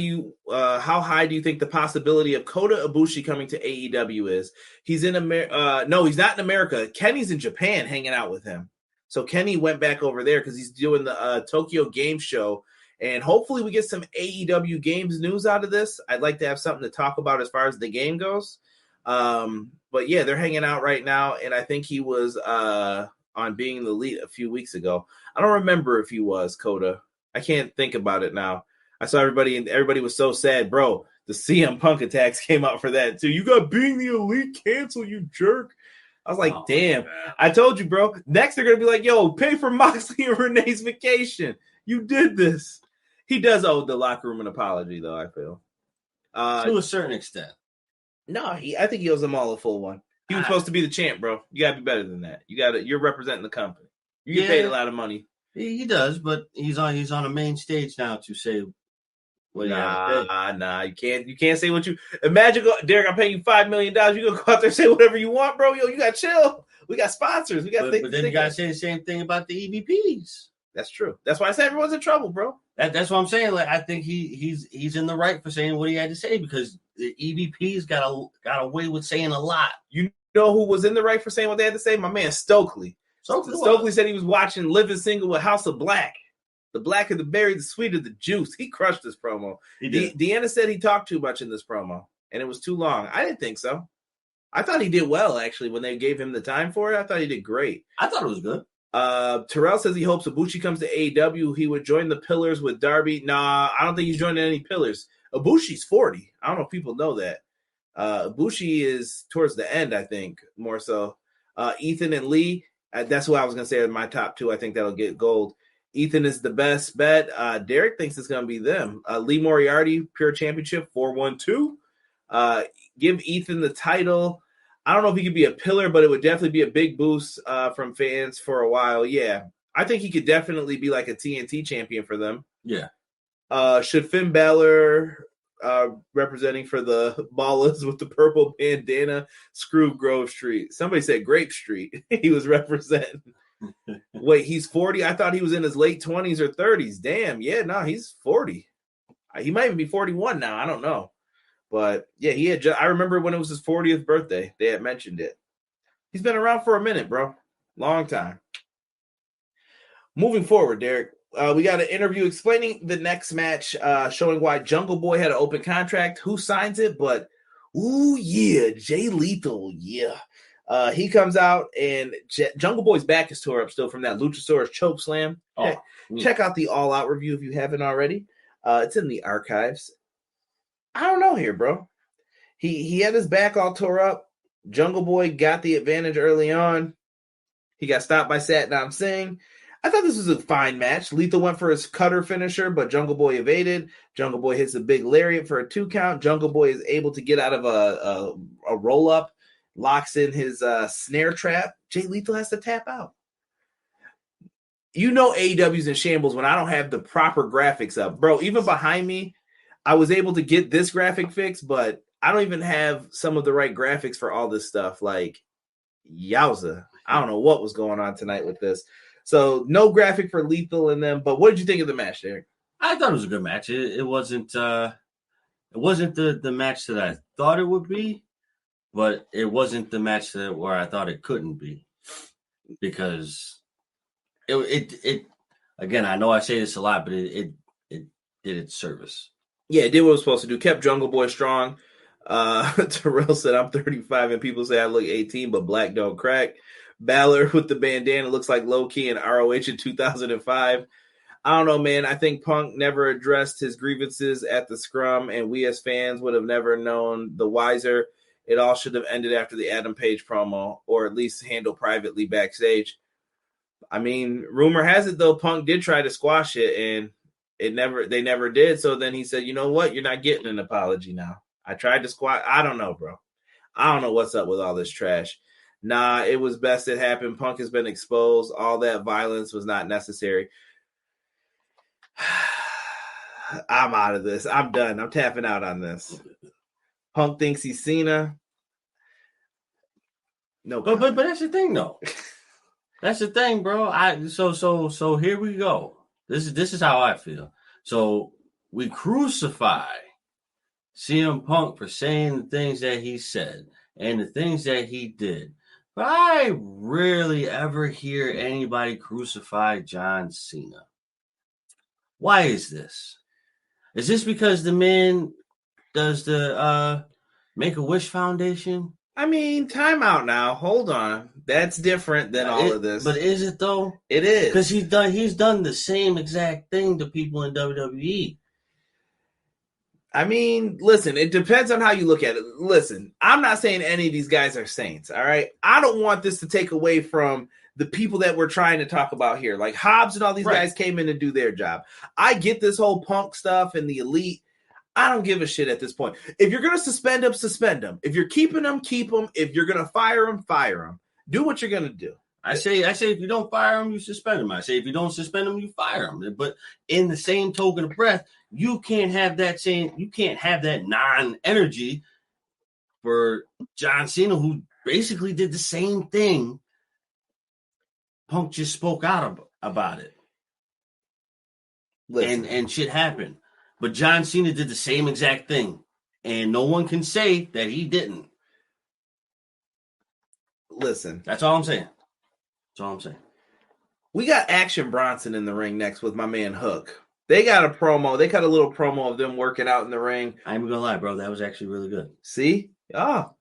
high do you think the possibility of Kota Ibushi coming to AEW is? He's in America. No, he's not in America. Kenny's in Japan hanging out with him. So Kenny went back over there because he's doing the Tokyo Game Show. And hopefully we get some AEW Games news out of this. I'd like to have something to talk about as far as the game goes. But yeah, they're hanging out right now. And I think he was on Being the Elite a few weeks ago. I don't remember if he was, Kota. I can't think about it now. I saw everybody was so sad, bro. The CM Punk attacks came out for that too. You got Being the Elite canceled, you jerk. I was like, damn. I told you, bro. Next they're gonna be like, yo, pay for Moxley and Renee's vacation. You did this. He does owe the locker room an apology, though, I feel. To a certain extent. No, I think he owes them all a full one. He was supposed to be the champ, bro. You gotta be better than that. You're representing the company. You get paid a lot of money. He does, but he's on a main stage now to say what Nah, you can't say what you imagine. Derek, I'm paying you $5 million. You gonna go out there and say whatever you want, bro? Yo, you got chill. We got sponsors. We got things. But then you gotta say the same thing about the EVPs. That's true. That's why I said everyone's in trouble, bro. That's what I'm saying. Like, I think he's in the right for saying what he had to say because the EVPs got away with saying a lot. You know who was in the right for saying what they had to say? My man Stokely. Stokely said he was watching Living Single with House of Black. The blacker the berry, the sweeter the juice. He crushed this promo. He did. Deanna said he talked too much in this promo, and it was too long. I didn't think so. I thought he did well, actually, when they gave him the time for it. I thought he did great. I thought it was good. Terrell says he hopes Ibushi comes to AEW. He would join the Pillars with Darby. Nah, I don't think he's joining any Pillars. Ibushi's 40. I don't know if people know that. Ibushi is towards the end, I think, more so. Ethan and Lee, that's what I was going to say in my top 2. I think that'll get gold. Ethan is the best bet. Derek thinks it's going to be them. Lee Moriarty, Pure Championship, 412. Give Ethan the title. I don't know if he could be a pillar, but it would definitely be a big boost from fans for a while. Yeah, I think he could definitely be like a TNT champion for them. Yeah. Should Finn Balor, representing for the Ballas with the purple bandana, screw Grove Street? Somebody said Grape Street. He was representing. Wait, he's 40? I thought he was in his late 20s or 30s. Damn, yeah, no, he's 40. He might even be 41 now. I don't know. But yeah, he had. I remember when it was his 40th birthday. They had mentioned it. He's been around for a minute, bro. Long time. Moving forward, Derek, we got an interview explaining the next match, showing why Jungle Boy had an open contract, who signs it, but ooh yeah, Jay Lethal, yeah. He comes out and Jungle Boy's back is tore up still from that Luchasaurus choke slam. Check out the All Out review if you haven't already. It's in the archives. I don't know here, bro. He had his back all tore up. Jungle Boy got the advantage early on. He got stopped by Satnam Singh. I thought this was a fine match. Lethal went for his cutter finisher, but Jungle Boy evaded. Jungle Boy hits a big lariat for a 2 count. Jungle Boy is able to get out of a roll-up, locks in his snare trap. Jay Lethal has to tap out. You know AEW's in shambles when I don't have the proper graphics up. Bro, even behind me, I was able to get this graphic fixed, but I don't even have some of the right graphics for all this stuff. Like, yowza. I don't know what was going on tonight with this. So no graphic for Lethal in them. But what did you think of the match, Derek? I thought it was a good match. It wasn't the match that I thought it would be, but it wasn't the match where I thought it couldn't be, because it again, I know I say this a lot, but it did its service. Yeah, it did what it was supposed to do. Kept Jungle Boy strong. Terrell said, I'm 35 and people say I look 18, but black don't crack. Balor with the bandana looks like low-key in ROH in 2005. I don't know, man. I think Punk never addressed his grievances at the scrum, and we as fans would have never known the wiser. It all should have ended after the Adam Page promo, or at least handled privately backstage. I mean, rumor has it, though, Punk did try to squash it, and they never did. So then he said, you know what? You're not getting an apology now. I tried to squash. I don't know, bro. I don't know what's up with all this trash. Nah, it was best it happened. Punk has been exposed. All that violence was not necessary. I'm out of this. I'm done. I'm tapping out on this. Punk thinks he's Cena. No, but that's the thing, though. That's the thing, bro. So here we go. This is how I feel. So we crucify CM Punk for saying the things that he said and the things that he did. But I rarely ever hear anybody crucify John Cena. Why is this? Is this because the man does the Make-A-Wish Foundation? I mean, time out now. Hold on. That's different than all of this. But is it, though? It is. Because he's done the same exact thing to people in WWE. I mean, listen, it depends on how you look at it. Listen, I'm not saying any of these guys are saints, all right? I don't want this to take away from the people that we're trying to talk about here. Like Hobbs and all these guys came in to do their job. I get this whole Punk stuff and the Elite. I don't give a shit at this point. If you're going to suspend them, suspend them. If you're keeping them, keep them. If you're going to fire them, fire them. Do what you're going to do. I say if you don't fire them, you suspend them. I say if you don't suspend them, you fire them. But in the same token of breath, you can't have that non-energy for John Cena, who basically did the same thing. Punk just spoke out about it. And shit happened. But John Cena did the same exact thing. And no one can say that he didn't. Listen. That's all I'm saying. We got Action Bronson in the ring next with my man Hook. They got a promo. They cut a little promo of them working out in the ring. I ain't gonna lie, bro. That was actually really good. See? Oh,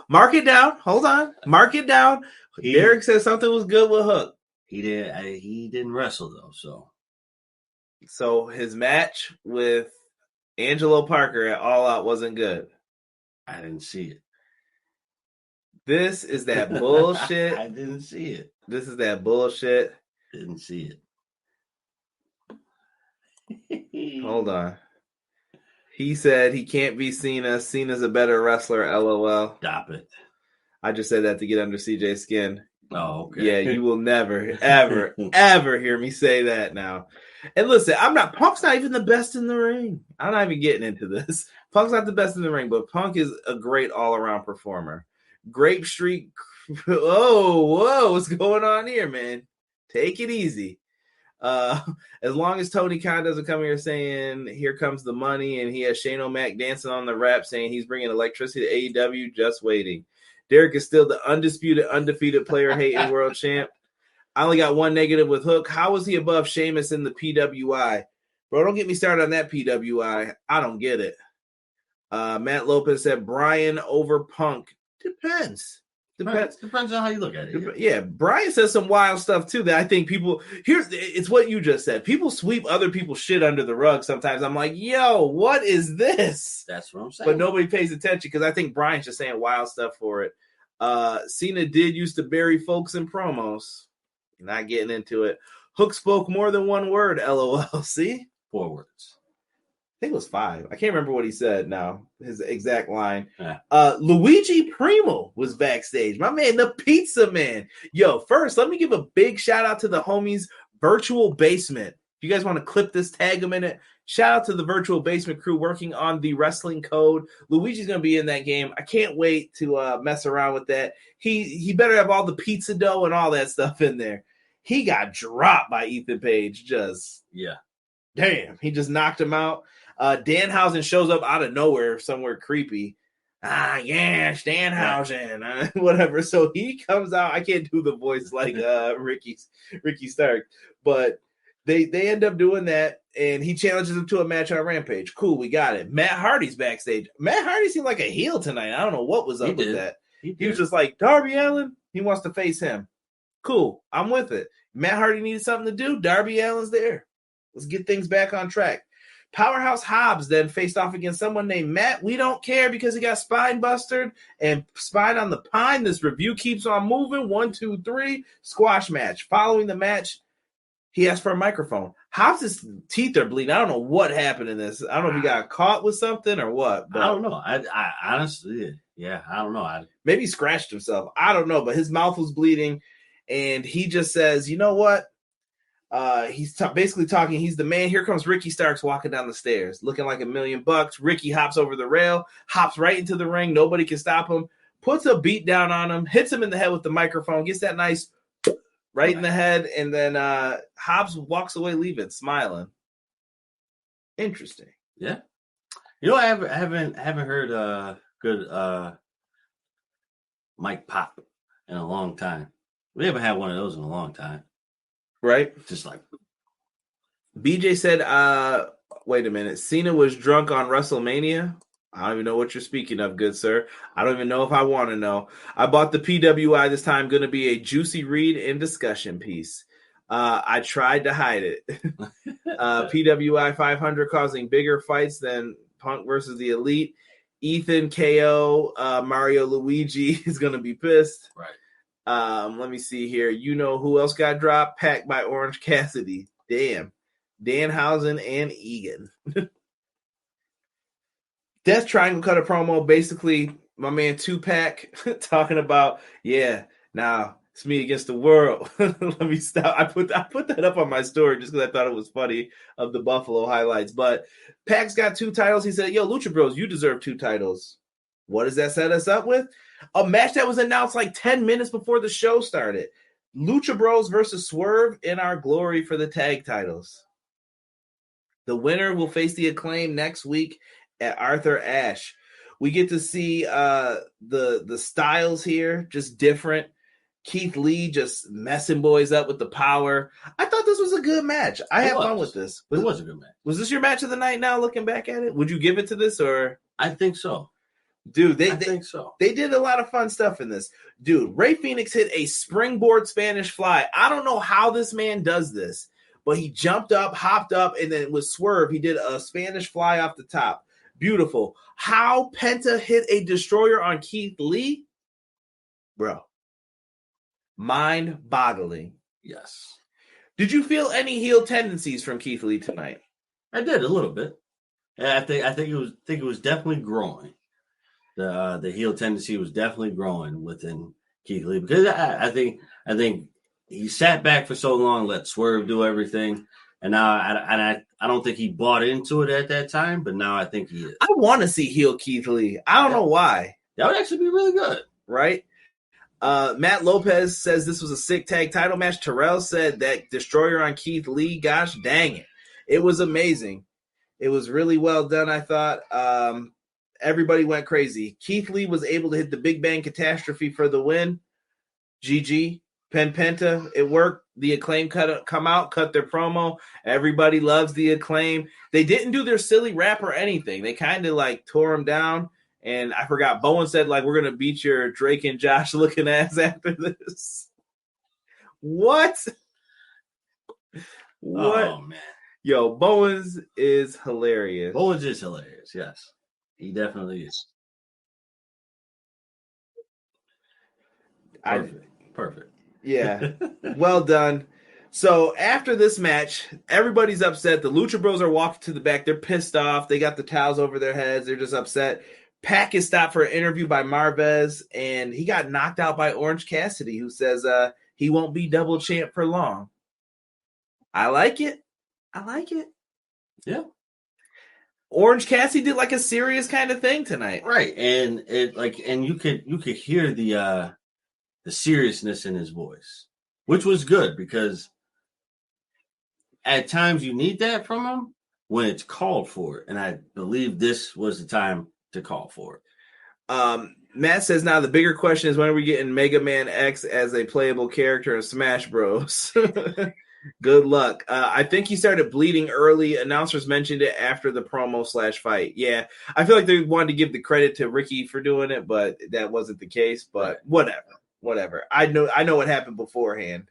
mark it down. Hold on. Mark it down. Derek said something was good with Hook. He didn't wrestle, though, So his match with Angelo Parker at All Out wasn't good. I didn't see it. This is that bullshit. I didn't see it. This is that bullshit. Didn't see it. Hold on. He said he can't be Cena. Cena's a better wrestler, LOL. Stop it. I just said that to get under CJ's skin. Oh, okay. Yeah, you will never, ever, ever hear me say that now. And listen, Punk's not even the best in the ring. I'm not even getting into this. Punk's not the best in the ring, but Punk is a great all-around performer. Grape Street whoa, what's going on here, man? Take it easy. As long as Tony Khan doesn't come here saying, here comes the money, and he has Shane O'Mac dancing on the rap saying he's bringing electricity to AEW, just waiting. Derek is still the undefeated player hating world champ. I only got one negative with Hook. How was he above Sheamus in the PWI? Bro, don't get me started on that PWI. I don't get it. Matt Lopez said Brian over Punk. Depends on how you look at it. Yeah, Brian says some wild stuff too that I think people it's what you just said. People sweep other people's shit under the rug sometimes. I'm like, yo, what is this? That's what I'm saying. But nobody pays attention because I think Brian's just saying wild stuff for it. Cena did used to bury folks in promos. Not getting into it. Hook spoke more than one word, LOL. See? 4 words. I think it was 5. I can't remember what he said now, his exact line. Yeah. Luigi Primo was backstage. My man, the Pizza Man. Yo, first, let me give a big shout out to the homies Virtual Basement. If you guys want to clip this, tag them in it. Shout out to the Virtual Basement crew working on the Wrestling Code. Luigi's going to be in that game. I can't wait to mess around with that. He better have all the pizza dough and all that stuff in there. He got dropped by Ethan Page. Damn, he just knocked him out. Danhausen shows up out of nowhere, somewhere creepy. Yeah, Danhausen, whatever. So he comes out. I can't do the voice like Ricky Stark, but they end up doing that, and he challenges him to a match on Rampage. Cool, we got it. Matt Hardy's backstage. Matt Hardy seemed like a heel tonight. I don't know what was up with that. He was just like, Darby Allin, he wants to face him. Cool, I'm with it. Matt Hardy needed something to do. Darby Allin's there. Let's get things back on track. Powerhouse Hobbs then faced off against someone named Matt. We don't care because he got spine busted and spine on the pine. This review keeps on moving. 1, 2, 3. Squash match. Following the match, he asked for a microphone. Hobbs' teeth are bleeding. I don't know what happened in this. I don't know if he got caught with something or what. But I don't know. I honestly, I don't know. Maybe he scratched himself. I don't know, but his mouth was bleeding. And he just says, you know what? He's basically talking. He's the man. Here comes Ricky Starks walking down the stairs, looking like $1 million. Ricky hops over the rail, hops right into the ring. Nobody can stop him. Puts a beat down on him, hits him in the head with the microphone, gets that nice right in the head, and then Hobbs walks away, leaving, smiling. Interesting. Yeah. You know, I haven't heard good Mike Pop in a long time. We haven't had one of those in a long time. Right? Just like BJ said, wait a minute. Cena was drunk on WrestleMania. I don't even know what you're speaking of, good sir. I don't even know if I want to know. I bought the PWI this time. Going to be a juicy read and discussion piece. I tried to hide it. PWI 500 causing bigger fights than Punk versus the Elite. Ethan, KO, Mario Luigi is going to be pissed. Right. Let me see here. You know who else got dropped? Packed by Orange Cassidy. Damn. Danhausen and Egan. Death Triangle cut a promo. Basically, my man Tupac talking about, now it's me against the world. Let me stop. I put that up on my story just because I thought it was funny of the Buffalo highlights. But Pac's got 2 titles. He said, yo, Lucha Bros, you deserve 2 titles. What does that set us up with? A match that was announced like 10 minutes before the show started. Lucha Bros versus Swerve in Our Glory for the tag titles. The winner will face the Acclaim next week at Arthur Ashe. We get to see the styles here, just different. Keith Lee just messing boys up with the power. I thought this was a good match. I had fun with this. It was a good match. Was this your match of the night now, looking back at it? Would you give it to this or? I think so. Dude, I think so. They did a lot of fun stuff in this. Dude, Rey Fenix hit a springboard Spanish fly. I don't know how this man does this, but he jumped up, hopped up, and then with Swerve, he did a Spanish fly off the top. Beautiful. How Penta hit a destroyer on Keith Lee? Bro. Mind-boggling. Yes. Did you feel any heel tendencies from Keith Lee tonight? I did a little bit. I think it was definitely growing. The heel tendency was definitely growing within Keith Lee because I think he sat back for so long, let Swerve do everything, and now I don't think he bought into it at that time, but now I think he is. I want to see heel Keith Lee. I don't know why. That would actually be really good, right? Matt Lopez says this was a sick tag title match. Terrell said that Destroyer on Keith Lee, gosh dang it. It was amazing. It was really well done, I thought. Everybody went crazy. Keith Lee was able to hit the Big Bang Catastrophe for the win. GG. Penta, it worked. The Acclaim come out, cut their promo. Everybody loves the Acclaim. They didn't do their silly rap or anything. They kind of like tore them down. And I forgot, Bowen said, like, we're going to beat your Drake and Josh looking ass after this. What? Oh, man. Yo, Bowens is hilarious. Bowens is hilarious, yes. He definitely is. Perfect. Yeah. Well done. So after this match, everybody's upset. The Lucha Bros are walking to the back. They're pissed off. They got the towels over their heads. They're just upset. Pac is stopped for an interview by Marvez, and he got knocked out by Orange Cassidy, who says he won't be double champ for long. I like it. Yeah. Orange Cassidy did like a serious kind of thing tonight. Right. And you could hear the seriousness in his voice, which was good because at times you need that from him when it's called for. And I believe this was the time to call for it. Matt says now the bigger question is when are we getting Mega Man X as a playable character in Smash Bros? Good luck. I think he started bleeding early. Announcers mentioned it after the promo / fight. Yeah, I feel like they wanted to give the credit to Ricky for doing it, but that wasn't the case. But whatever. I know what happened beforehand.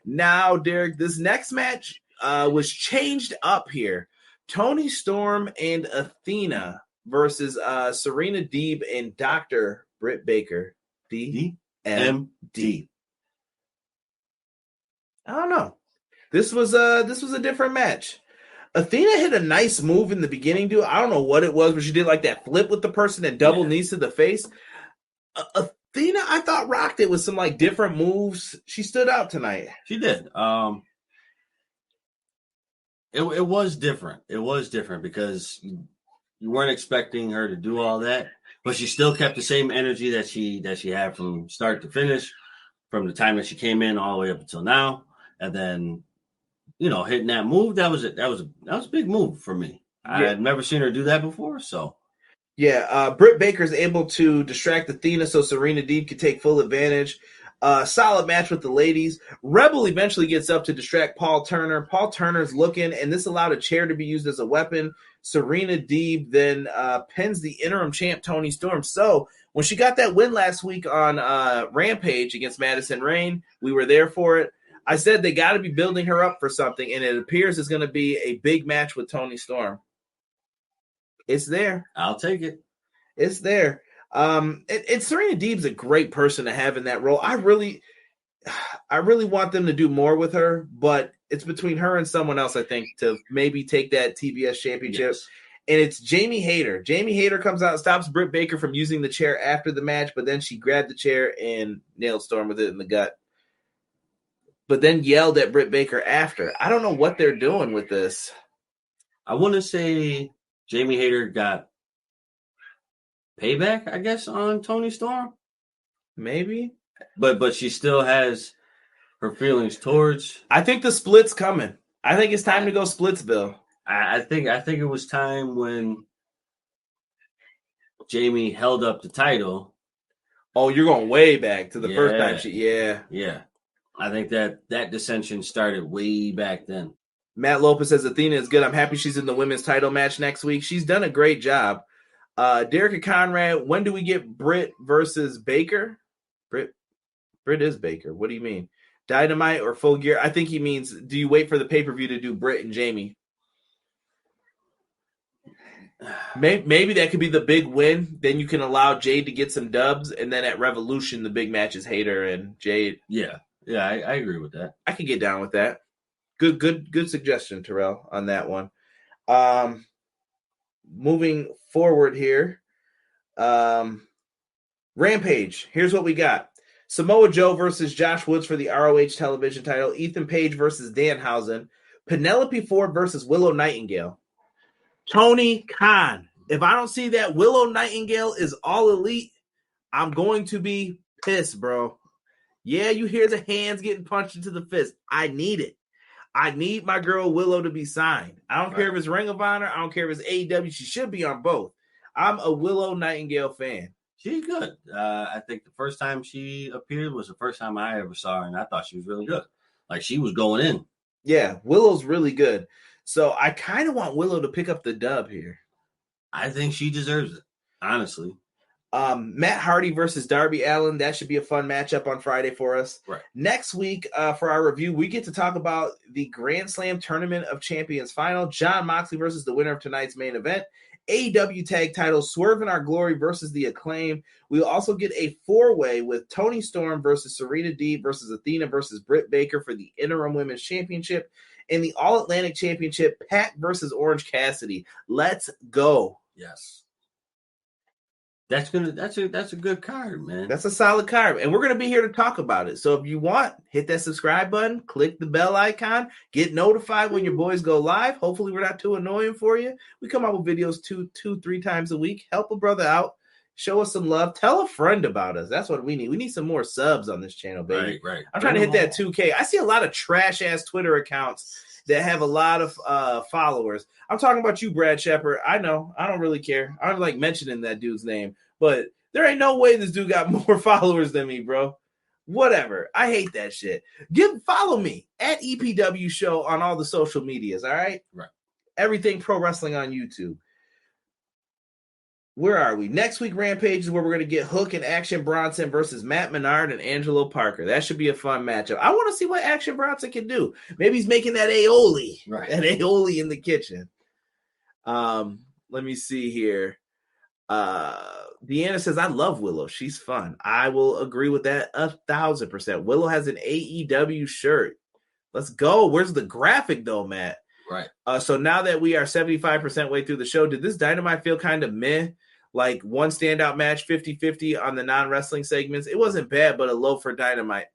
Now, Derek, this next match was changed up here. Toni Storm and Athena versus Serena Deeb and Dr. Britt Baker. DMD. I don't know. This was a different match. Athena hit a nice move in the beginning, dude. I don't know what it was, but she did like that flip with the person and double knees to the face. Athena, I thought, rocked it with some like different moves. She stood out tonight. She did. It was different. It was different because you weren't expecting her to do all that, but she still kept the same energy that she had from start to finish, from the time that she came in all the way up until now, and then hitting that move. That was a big move for me. Yeah. I had never seen her do that before, so. Yeah, Britt Baker's able to distract Athena so Serena Deeb could take full advantage. Solid match with the ladies. Rebel eventually gets up to distract Paul Turner. Paul Turner's looking, and this allowed a chair to be used as a weapon. Serena Deeb then pins the interim champ Toni Storm. So when she got that win last week on Rampage against Madison Rayne, we were there for it. I said they got to be building her up for something, and it appears it's going to be a big match with Toni Storm. It's there. I'll take it. It's there. And Serena Deeb's a great person to have in that role. I really want them to do more with her, but it's between her and someone else, I think, to maybe take that TBS championship. Yes. And it's Jamie Hayter. Jamie Hayter comes out and stops Britt Baker from using the chair after the match, but then she grabbed the chair and nailed Storm with it in the gut. But then yelled at Britt Baker after. I don't know what they're doing with this. I want to say Jamie Hayter got payback, I guess, on Toni Storm. Maybe. But she still has her feelings towards. I think the split's coming. I think it's time to go Splitsville. I think it was time when Jamie held up the title. Oh, you're going way back to the first time she. Yeah. I think that dissension started way back then. Matt Lopez says Athena is good. I'm happy she's in the women's title match next week. She's done a great job. Derek and Conrad, when do we get Britt versus Baker? Britt is Baker. What do you mean? Dynamite or Full Gear? I think he means, do you wait for the pay-per-view to do Britt and Jamie? Maybe that could be the big win. Then you can allow Jade to get some dubs, and then at Revolution, the big match is Hayter and Jade. Yeah, I agree with that. I could get down with that. Good suggestion, Terrell, on that one. Moving forward here. Rampage. Here's what we got. Samoa Joe versus Josh Woods for the ROH television title. Ethan Page versus Danhausen. Penelope Ford versus Willow Nightingale. Tony Khan. If I don't see that Willow Nightingale is all elite, I'm going to be pissed, bro. Yeah, you hear the hands getting punched into the fist. I need it. I need my girl Willow to be signed. I don't care if it's Ring of Honor. I don't care if it's AEW. She should be on both. I'm a Willow Nightingale fan. She's good. I think the first time she appeared was the first time I ever saw her, and I thought she was really good. Like, she was going in. Yeah, Willow's really good. So I kind of want Willow to pick up the dub here. I think she deserves it, honestly. Matt Hardy versus Darby Allin. That should be a fun matchup on Friday for us. Right. Next week, for our review, we get to talk about the Grand Slam Tournament of Champions final. Jon Moxley versus the winner of tonight's main event. AEW tag titles, Swerve in Our Glory versus The Acclaim. We'll also get a 4-way with Toni Storm versus Serena Deeb versus Athena versus Britt Baker for the Interim Women's Championship. And the All-Atlantic Championship, Pac versus Orange Cassidy. Let's go. Yes. That's a good card, man. That's a solid card. And we're going to be here to talk about it. So if you want, hit that subscribe button, click the bell icon, get notified when your boys go live. Hopefully we're not too annoying for you. We come out with videos 2-3 times a week. Help a brother out. Show us some love. Tell a friend about us. That's what we need. We need some more subs on this channel, baby. Right. I'm trying to hit that 2K. I see a lot of trash-ass Twitter accounts that have a lot of followers. I'm talking about you, Brad Shepard. I know. I don't really care. I don't like mentioning that dude's name, but there ain't no way this dude got more followers than me, bro. Whatever. I hate that shit. Follow me at EPW Show on all the social medias, all right? Right. Everything Pro Wrestling on YouTube. Where are we? Next week, Rampage is where we're going to get Hook and Action Bronson versus Matt Menard and Angelo Parker. That should be a fun matchup. I want to see what Action Bronson can do. Maybe he's making that aioli. Right. That aioli in the kitchen. Let me see here. Deanna says, I love Willow. She's fun. I will agree with that 1,000%. Willow has an AEW shirt. Let's go. Where's the graphic, though, Matt? Right. So now that we are 75% way through the show, did this Dynamite feel kind of meh? Like one standout match, 50-50 on the non-wrestling segments. It wasn't bad, but a low for Dynamite.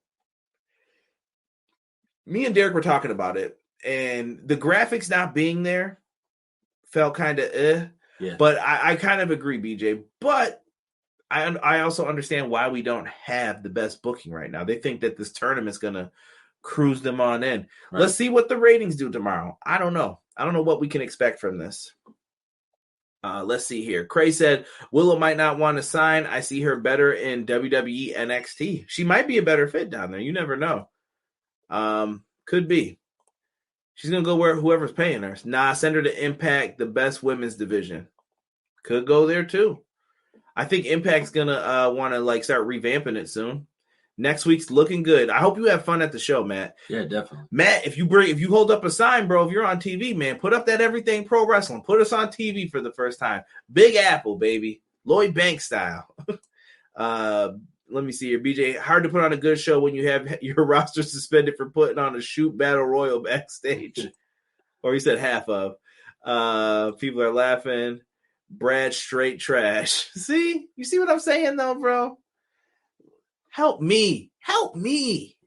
Me and Derek were talking about it, and the graphics not being there felt kind of Yeah. But I kind of agree, BJ. But I also understand why we don't have the best booking right now. They think that this tournament's going to cruise them on in. Right. Let's see what the ratings do tomorrow. I don't know. I don't know what we can expect from this. Let's see here. Cray said, Willow might not want to sign. I see her better in WWE NXT. She might be a better fit down there. You never know. Could be. She's going to go where whoever's paying her. Nah, send her to Impact, the best women's division. Could go there too. I think Impact's going to want to start revamping it soon. Next week's looking good. I hope you have fun at the show, Matt. Yeah, definitely. Matt, if you hold up a sign, bro, if you're on TV, man, put up that Everything Pro Wrestling. Put us on TV for the first time. Big Apple, baby. Lloyd Banks style. Let me see here. BJ, hard to put on a good show when you have your roster suspended for putting on a shoot battle royal backstage. Or he said half of. People are laughing. Brad straight trash. See? You see what I'm saying, though, bro? Help me.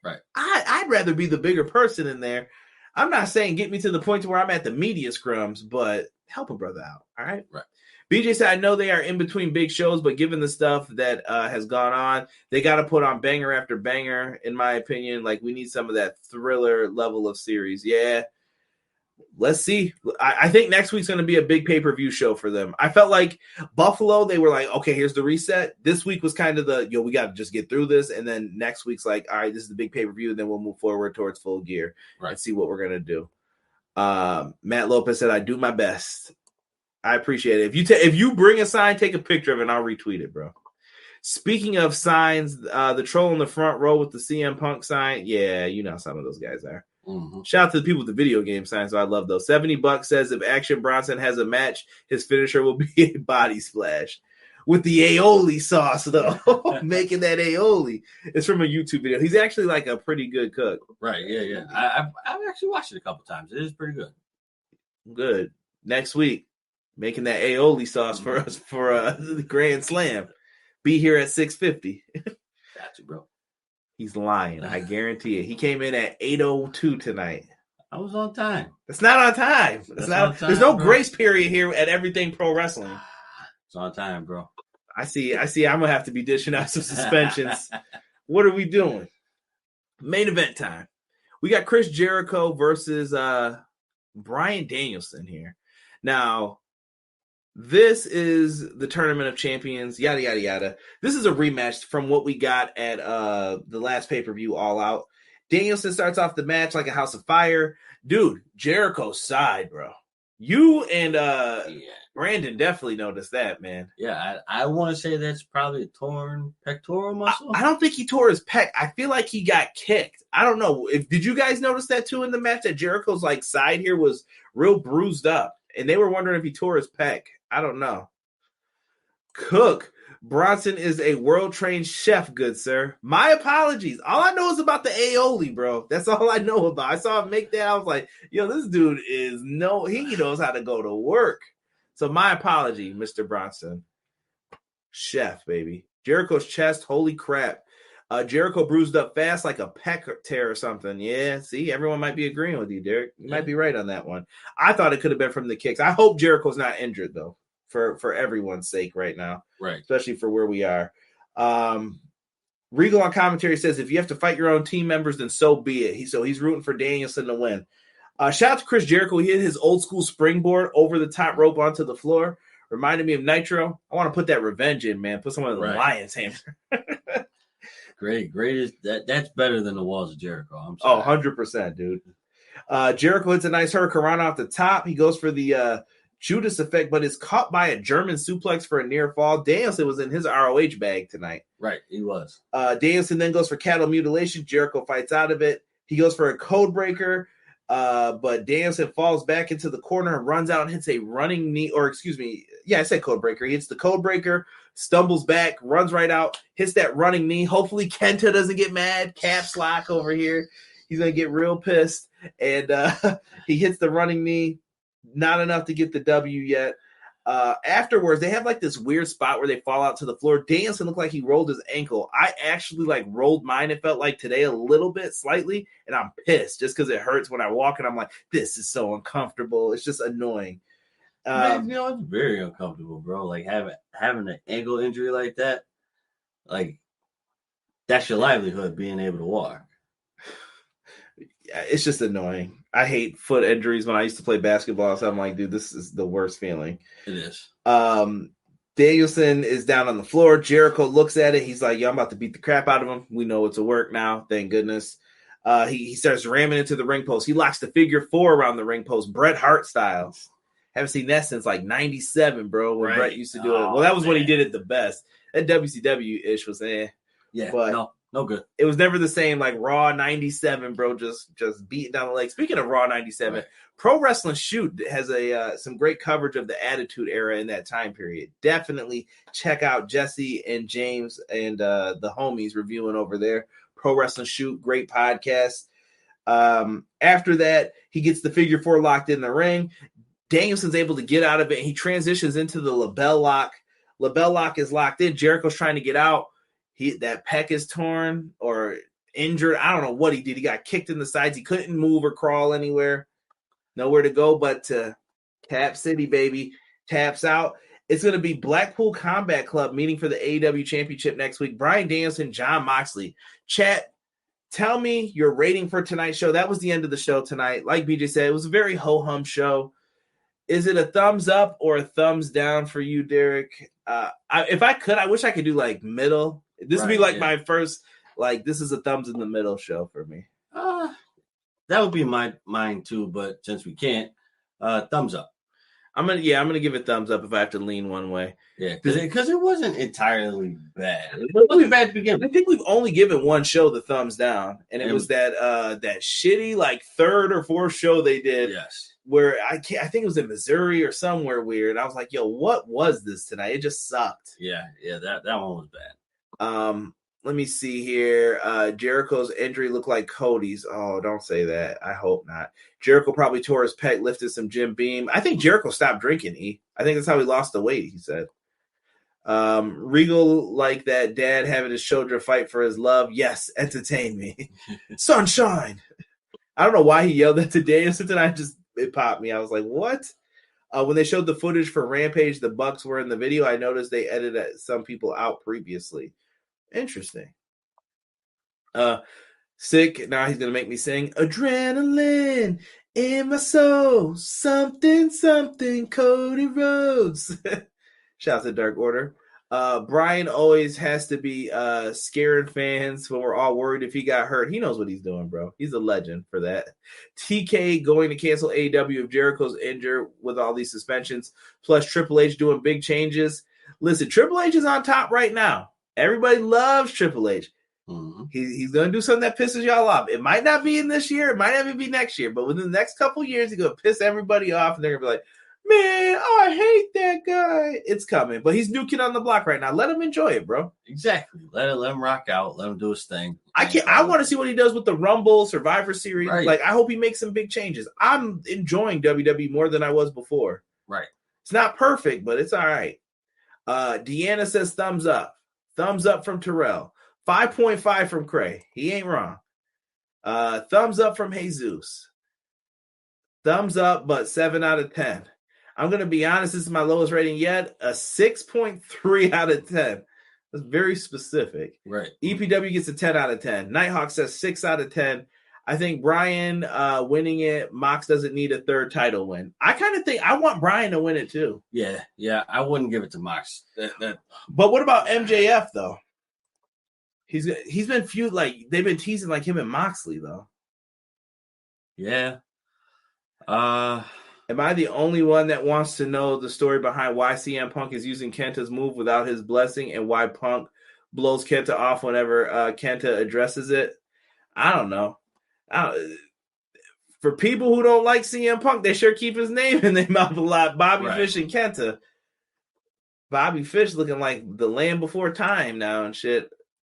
Right. I'd rather be the bigger person in there. I'm not saying get me to the point to where I'm at the media scrums, but help a brother out. All right. Right. BJ said, I know they are in between big shows, but given the stuff that has gone on, they got to put on banger after banger, in my opinion. Like, we need some of that thriller level of series. Yeah. Let's see. I think next week's going to be a big pay-per-view show for them. I felt like Buffalo, they were like, okay, here's the reset. This week was kind of we got to just get through this. And then next week's like, all right, this is the big pay-per-view. And then we'll move forward towards Full Gear and see what we're going to do. Matt Lopez said, I do my best. I appreciate it. If you bring a sign, take a picture of it and I'll retweet it, bro. Speaking of signs, the troll in the front row with the CM Punk sign. Yeah, you know how some of those guys are. Mm-hmm. Shout out to the people with the video game signs. So I love those. $70 says if Action Bronson has a match, his finisher will be a body splash with the aioli sauce, though. Making that aioli. It's from a YouTube video. He's actually like a pretty good cook. Right. Yeah. I've actually watched it a couple times. It is pretty good. Good. Next week, making that aioli sauce for us for the Grand Slam. Be here at 6:50. Got you, bro. He's lying. I guarantee it. He came in at 8:02 tonight. I was on time. It's not on time. On time, there's no bro. Grace period here at Everything Pro Wrestling. It's on time, bro. I see. I'm gonna have to be dishing out some suspensions. What are we doing? Main event time. We got Chris Jericho versus Bryan Danielson here. Now, this is the Tournament of Champions, yada, yada, yada. This is a rematch from what we got at the last pay-per-view, All Out. Danielson starts off the match like a house of fire. Dude, Jericho's side, bro. You and Brandon definitely noticed that, man. Yeah, I want to say that's probably a torn pectoral muscle. I don't think he tore his pec. I feel like he got kicked. I don't know. Did you guys notice that too in the match? That Jericho's like side here was real bruised up, and they were wondering if he tore his pec. I don't know. Cook. Bronson is a world-trained chef, good sir. My apologies. All I know is about the aioli, bro. That's all I know about. I saw him make that. I was like, yo, this dude he knows how to go to work. So my apology, Mr. Bronson. Chef, baby. Jericho's chest, holy crap. Jericho bruised up fast like a pec tear or something. Yeah, see, everyone might be agreeing with you, Derek. You might be right on that one. I thought it could have been from the kicks. I hope Jericho's not injured, though, for everyone's sake right now. Right. Especially for where we are. Regal on commentary says, if you have to fight your own team members, then so be it. He's rooting for Danielson to win. Shout out to Chris Jericho. He hit his old school springboard over the top rope onto the floor. Reminded me of Nitro. I want to put that revenge in, man. Put someone in the Lion's hammer. Great. That's better than the Walls of Jericho. I'm sorry. 100%, dude. Jericho hits a nice hurricane off the top. He goes for the Judas effect, but is caught by a German suplex for a near fall. Danielson was in his ROH bag tonight. Right, he was. Danielson then goes for cattle mutilation. Jericho fights out of it. He goes for a code breaker, but Danielson falls back into the corner and runs out and hits a running knee, or excuse me, I said code breaker. He hits the code breaker, stumbles back, runs right out, hits that running knee. Hopefully Kenta doesn't get mad. Caps lock over here. He's going to get real pissed. And he hits the running knee. Not enough to get the W yet. Afterwards, they have like this weird spot where they fall out to the floor. Danielson looked like he rolled his ankle. I actually like rolled mine, it felt like today a little bit, slightly, and I'm pissed just because it hurts when I walk and I'm like, this is so uncomfortable. It's just annoying. Man, it's very uncomfortable, bro. Like having an ankle injury like that, like that's your livelihood, being able to walk. It's just annoying. I hate foot injuries. When I used to play basketball, so I'm like, dude, this is the worst feeling. It is. Danielson is down on the floor. Jericho looks at it. He's like, yo, I'm about to beat the crap out of him. We know it's a work now. Thank goodness. He starts ramming into the ring post. He locks the figure 4 around the ring post, Bret Hart style. Haven't seen that since like 97, bro, when Bret used to do it. Well, that was when he did it the best. That WCW-ish was Yeah, but no good. It was never the same like Raw 97, bro, just beating down the leg. Speaking of Raw 97, right. Pro Wrestling Shoot has some great coverage of the Attitude Era in that time period. Definitely check out Jesse and James and the homies reviewing over there. Pro Wrestling Shoot, great podcast. After that, he gets the figure 4 locked in the ring. Danielson's able to get out of it, and he transitions into the LeBell Lock. LeBell Lock is locked in. Jericho's trying to get out. That pec is torn or injured. I don't know what he did. He got kicked in the sides. He couldn't move or crawl anywhere. Nowhere to go but to Tap City, baby. Taps out. It's going to be Blackpool Combat Club meeting for the AEW Championship next week. Bryan Danielson, Jon Moxley. Chat, tell me your rating for tonight's show. That was the end of the show tonight. Like BJ said, it was a very ho-hum show. Is it a thumbs up or a thumbs down for you, Derek? If I could, I wish I could do like middle. This would be like my first, like, this is a thumbs in the middle show for me. That would be mine too, but since we can't, thumbs up. I'm gonna give it thumbs up if I have to lean one way. Yeah, because it wasn't entirely bad. It wasn't bad to begin with. I think we've only given one show the thumbs down, and it was that shitty like 3rd or 4th show they did. Yes. Where I think it was in Missouri or somewhere weird. I was like, yo, what was this tonight? It just sucked. Yeah, that one was bad. Let me see here. Jericho's injury looked like Cody's. Oh, don't say that. I hope not. Jericho probably tore his pec, lifted some Jim Beam. I think Jericho stopped drinking, I think that's how he lost the weight, he said. Regal like that dad having his shoulder fight for his love. Yes, entertain me. Sunshine. I don't know why he yelled that to Danielson tonight. It popped me. I was like, what? When they showed the footage for Rampage, the Bucks were in the video. I noticed they edited some people out previously. Interesting. Sick. Now he's going to make me sing Adrenaline in my soul. Something, something, Cody Rhodes. Shout out to Dark Order. Brian always has to be scaring fans when we're all worried if he got hurt. He knows what he's doing, bro. He's a legend for that. TK going to cancel AEW if Jericho's injured with all these suspensions, plus Triple H doing big changes. Listen, Triple H is on top right now. Everybody loves Triple H. Mm-hmm. He's going to do something that pisses y'all off. It might not be in this year. It might not even be next year. But within the next couple years, he's going to piss everybody off. And they're going to be like, man, I hate that guy. It's coming. But he's new kid on the block right now. Let him enjoy it, bro. Exactly. Let him rock out. Let him do his thing. I want to see what he does with the Rumble, Survivor Series. Right. Like, I hope he makes some big changes. I'm enjoying WWE more than I was before. Right. It's not perfect, but it's all right. Deanna says thumbs up. Thumbs up from Terrell. 5.5 from Cray. He ain't wrong. Thumbs up from Jesus. Thumbs up, but 7 out of 10. I'm going to be honest, this is my lowest rating yet. A 6.3 out of 10. That's very specific. Right. EPW gets a 10 out of 10. Nighthawk says 6 out of 10. I think Brian winning it, Mox doesn't need a third title win. I kind of think I want Brian to win it too. Yeah. I wouldn't give it to Mox. But what about MJF though? He's been feud like they've been teasing like him and Moxley though. Yeah. Am I the only one that wants to know the story behind why CM Punk is using Kenta's move without his blessing and why Punk blows Kenta off whenever Kenta addresses it? I don't know. For people who don't like CM Punk, they sure keep his name in their mouth a lot. Bobby Fish and Kenta. Bobby Fish looking like the land before time now and shit.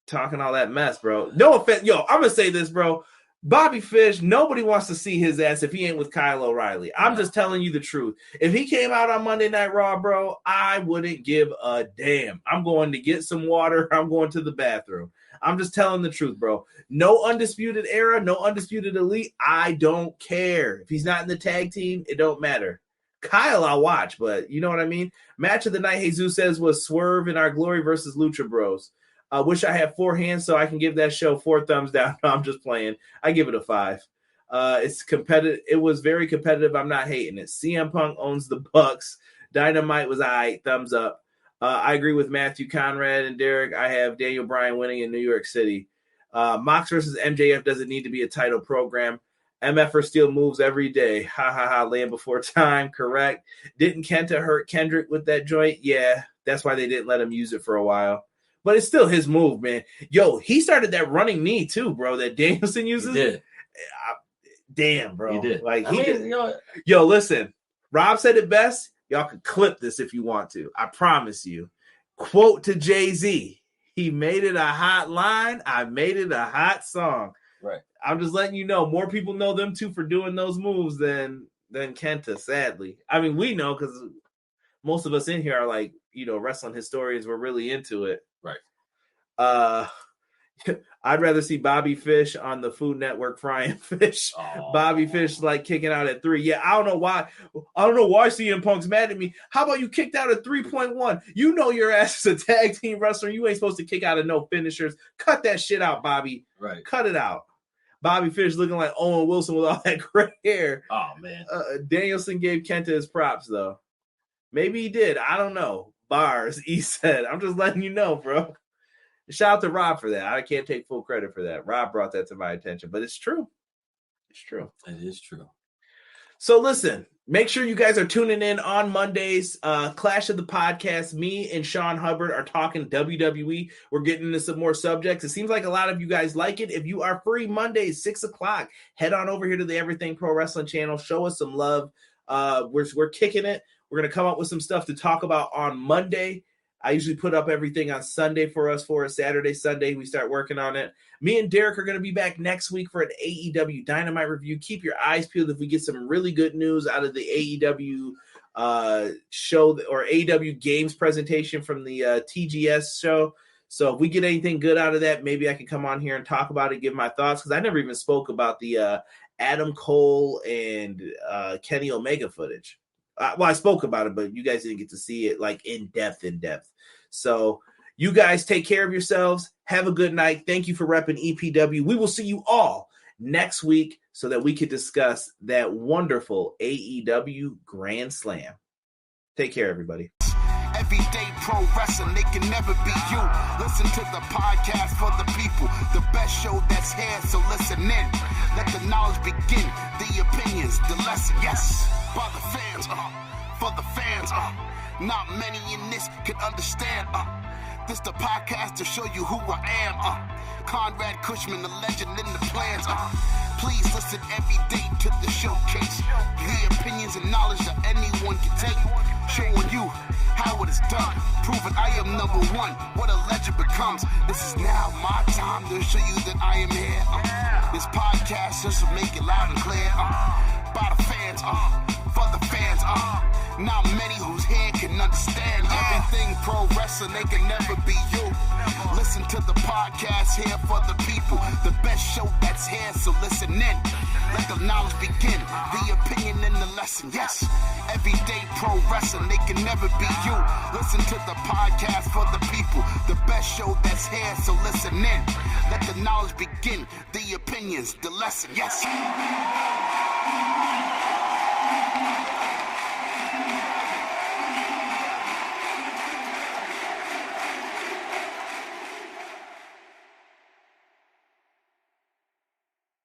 Talking all that mess, bro. No offense. Yo, I'm going to say this, bro. Bobby Fish, nobody wants to see his ass if he ain't with Kyle O'Reilly. I'm just telling you the truth. If he came out on Monday Night Raw, bro, I wouldn't give a damn. I'm going to get some water. I'm going to the bathroom. I'm just telling the truth, bro. No Undisputed Era, no Undisputed Elite. I don't care. If he's not in the tag team, it don't matter. Kyle, I'll watch, but you know what I mean? Match of the night, Jesus says, was Swerve in Our Glory versus Lucha Bros. I wish I had 4 hands so I can give that show 4 thumbs down. No, I'm just playing. I give it a 5. It's competitive. It was very competitive. I'm not hating it. CM Punk owns the Bucks. Dynamite was all right. Thumbs up. I agree with Matthew Conrad and Derek. I have Daniel Bryan winning in New York City. Mox versus MJF doesn't need to be a title program. MFer still moves every day. Ha ha ha. Land before time. Correct. Didn't Kenta hurt Kendrick with that joint? Yeah. That's why they didn't let him use it for a while. But it's still his move, man. Yo, he started that running knee too, bro. That Danielson uses. He did. Damn, bro. He did. Like he did. You know, yo, listen. Rob said it best. Y'all can clip this if you want to. I promise you. Quote to Jay-Z. He made it a hot line. I made it a hot song. Right. I'm just letting you know. More people know them two for doing those moves than Kenta, sadly. I mean, we know because most of us in here are like, you know, wrestling historians. We're really into it. Right. I'd rather see Bobby Fish on the Food Network frying fish. Oh. Bobby Fish like kicking out at 3. Yeah, I don't know why. I don't know why CM Punk's mad at me. How about you kicked out at 3.1? You know your ass is a tag team wrestler. You ain't supposed to kick out of no finishers. Cut that shit out, Bobby. Right. Cut it out. Bobby Fish looking like Owen Wilson with all that gray hair. Oh, man. Danielson gave Kenta his props, though. Maybe he did. I don't know. Bars, he said. I'm just letting you know, bro. Shout out to Rob for that. I can't take full credit for that. Rob brought that to my attention, but it's true. It's true. It is true. So listen, make sure you guys are tuning in on Mondays. Clash of the Podcast. Me and Sean Hubbard are talking WWE. We're getting into some more subjects. It seems like a lot of you guys like it. If you are free Mondays, 6 o'clock, head on over here to the Everything Pro Wrestling channel. Show us some love. We're kicking it. We're going to come up with some stuff to talk about on Monday. I usually put up everything on Sunday for us for a Saturday, Sunday. We start working on it. Me and Derek are going to be back next week for an AEW Dynamite review. Keep your eyes peeled if we get some really good news out of the AEW show or AEW games presentation from the TGS show. So if we get anything good out of that, maybe I can come on here and talk about it, give my thoughts, because I never even spoke about the Adam Cole and Kenny Omega footage. Well, I spoke about it, but you guys didn't get to see it like in depth. So you guys take care of yourselves. Have a good night. Thank you for repping EPW. We will see you all next week so that we can discuss that wonderful AEW Grand Slam. Take care, everybody. Everyday pro wrestling, they can never be you. Listen to the podcast for the people, the best show that's here, so listen in. Let the knowledge begin, the opinions, the lesson, yes. By the fans, for the fans, not many in this can understand, This the podcast to show you who I am, Conrad Cushman, the legend in the plans, Please listen every day to the showcase. The opinions and knowledge that anyone can take. Showing you how it is done. Proving I am number one. What a legend becomes. This is now my time to show you that I am here. This podcast just to make it loud and clear. By the fans, for the fans, not many who's here can understand everything pro wrestling, they can never be you. Listen to the podcast here for the people, the best show that's here, so listen in. Let the knowledge begin, the opinion and the lesson, yes. Everyday pro wrestling, they can never be you. Listen to the podcast for the people, the best show that's here, so listen in. Let the knowledge begin, the opinions, the lesson, yes.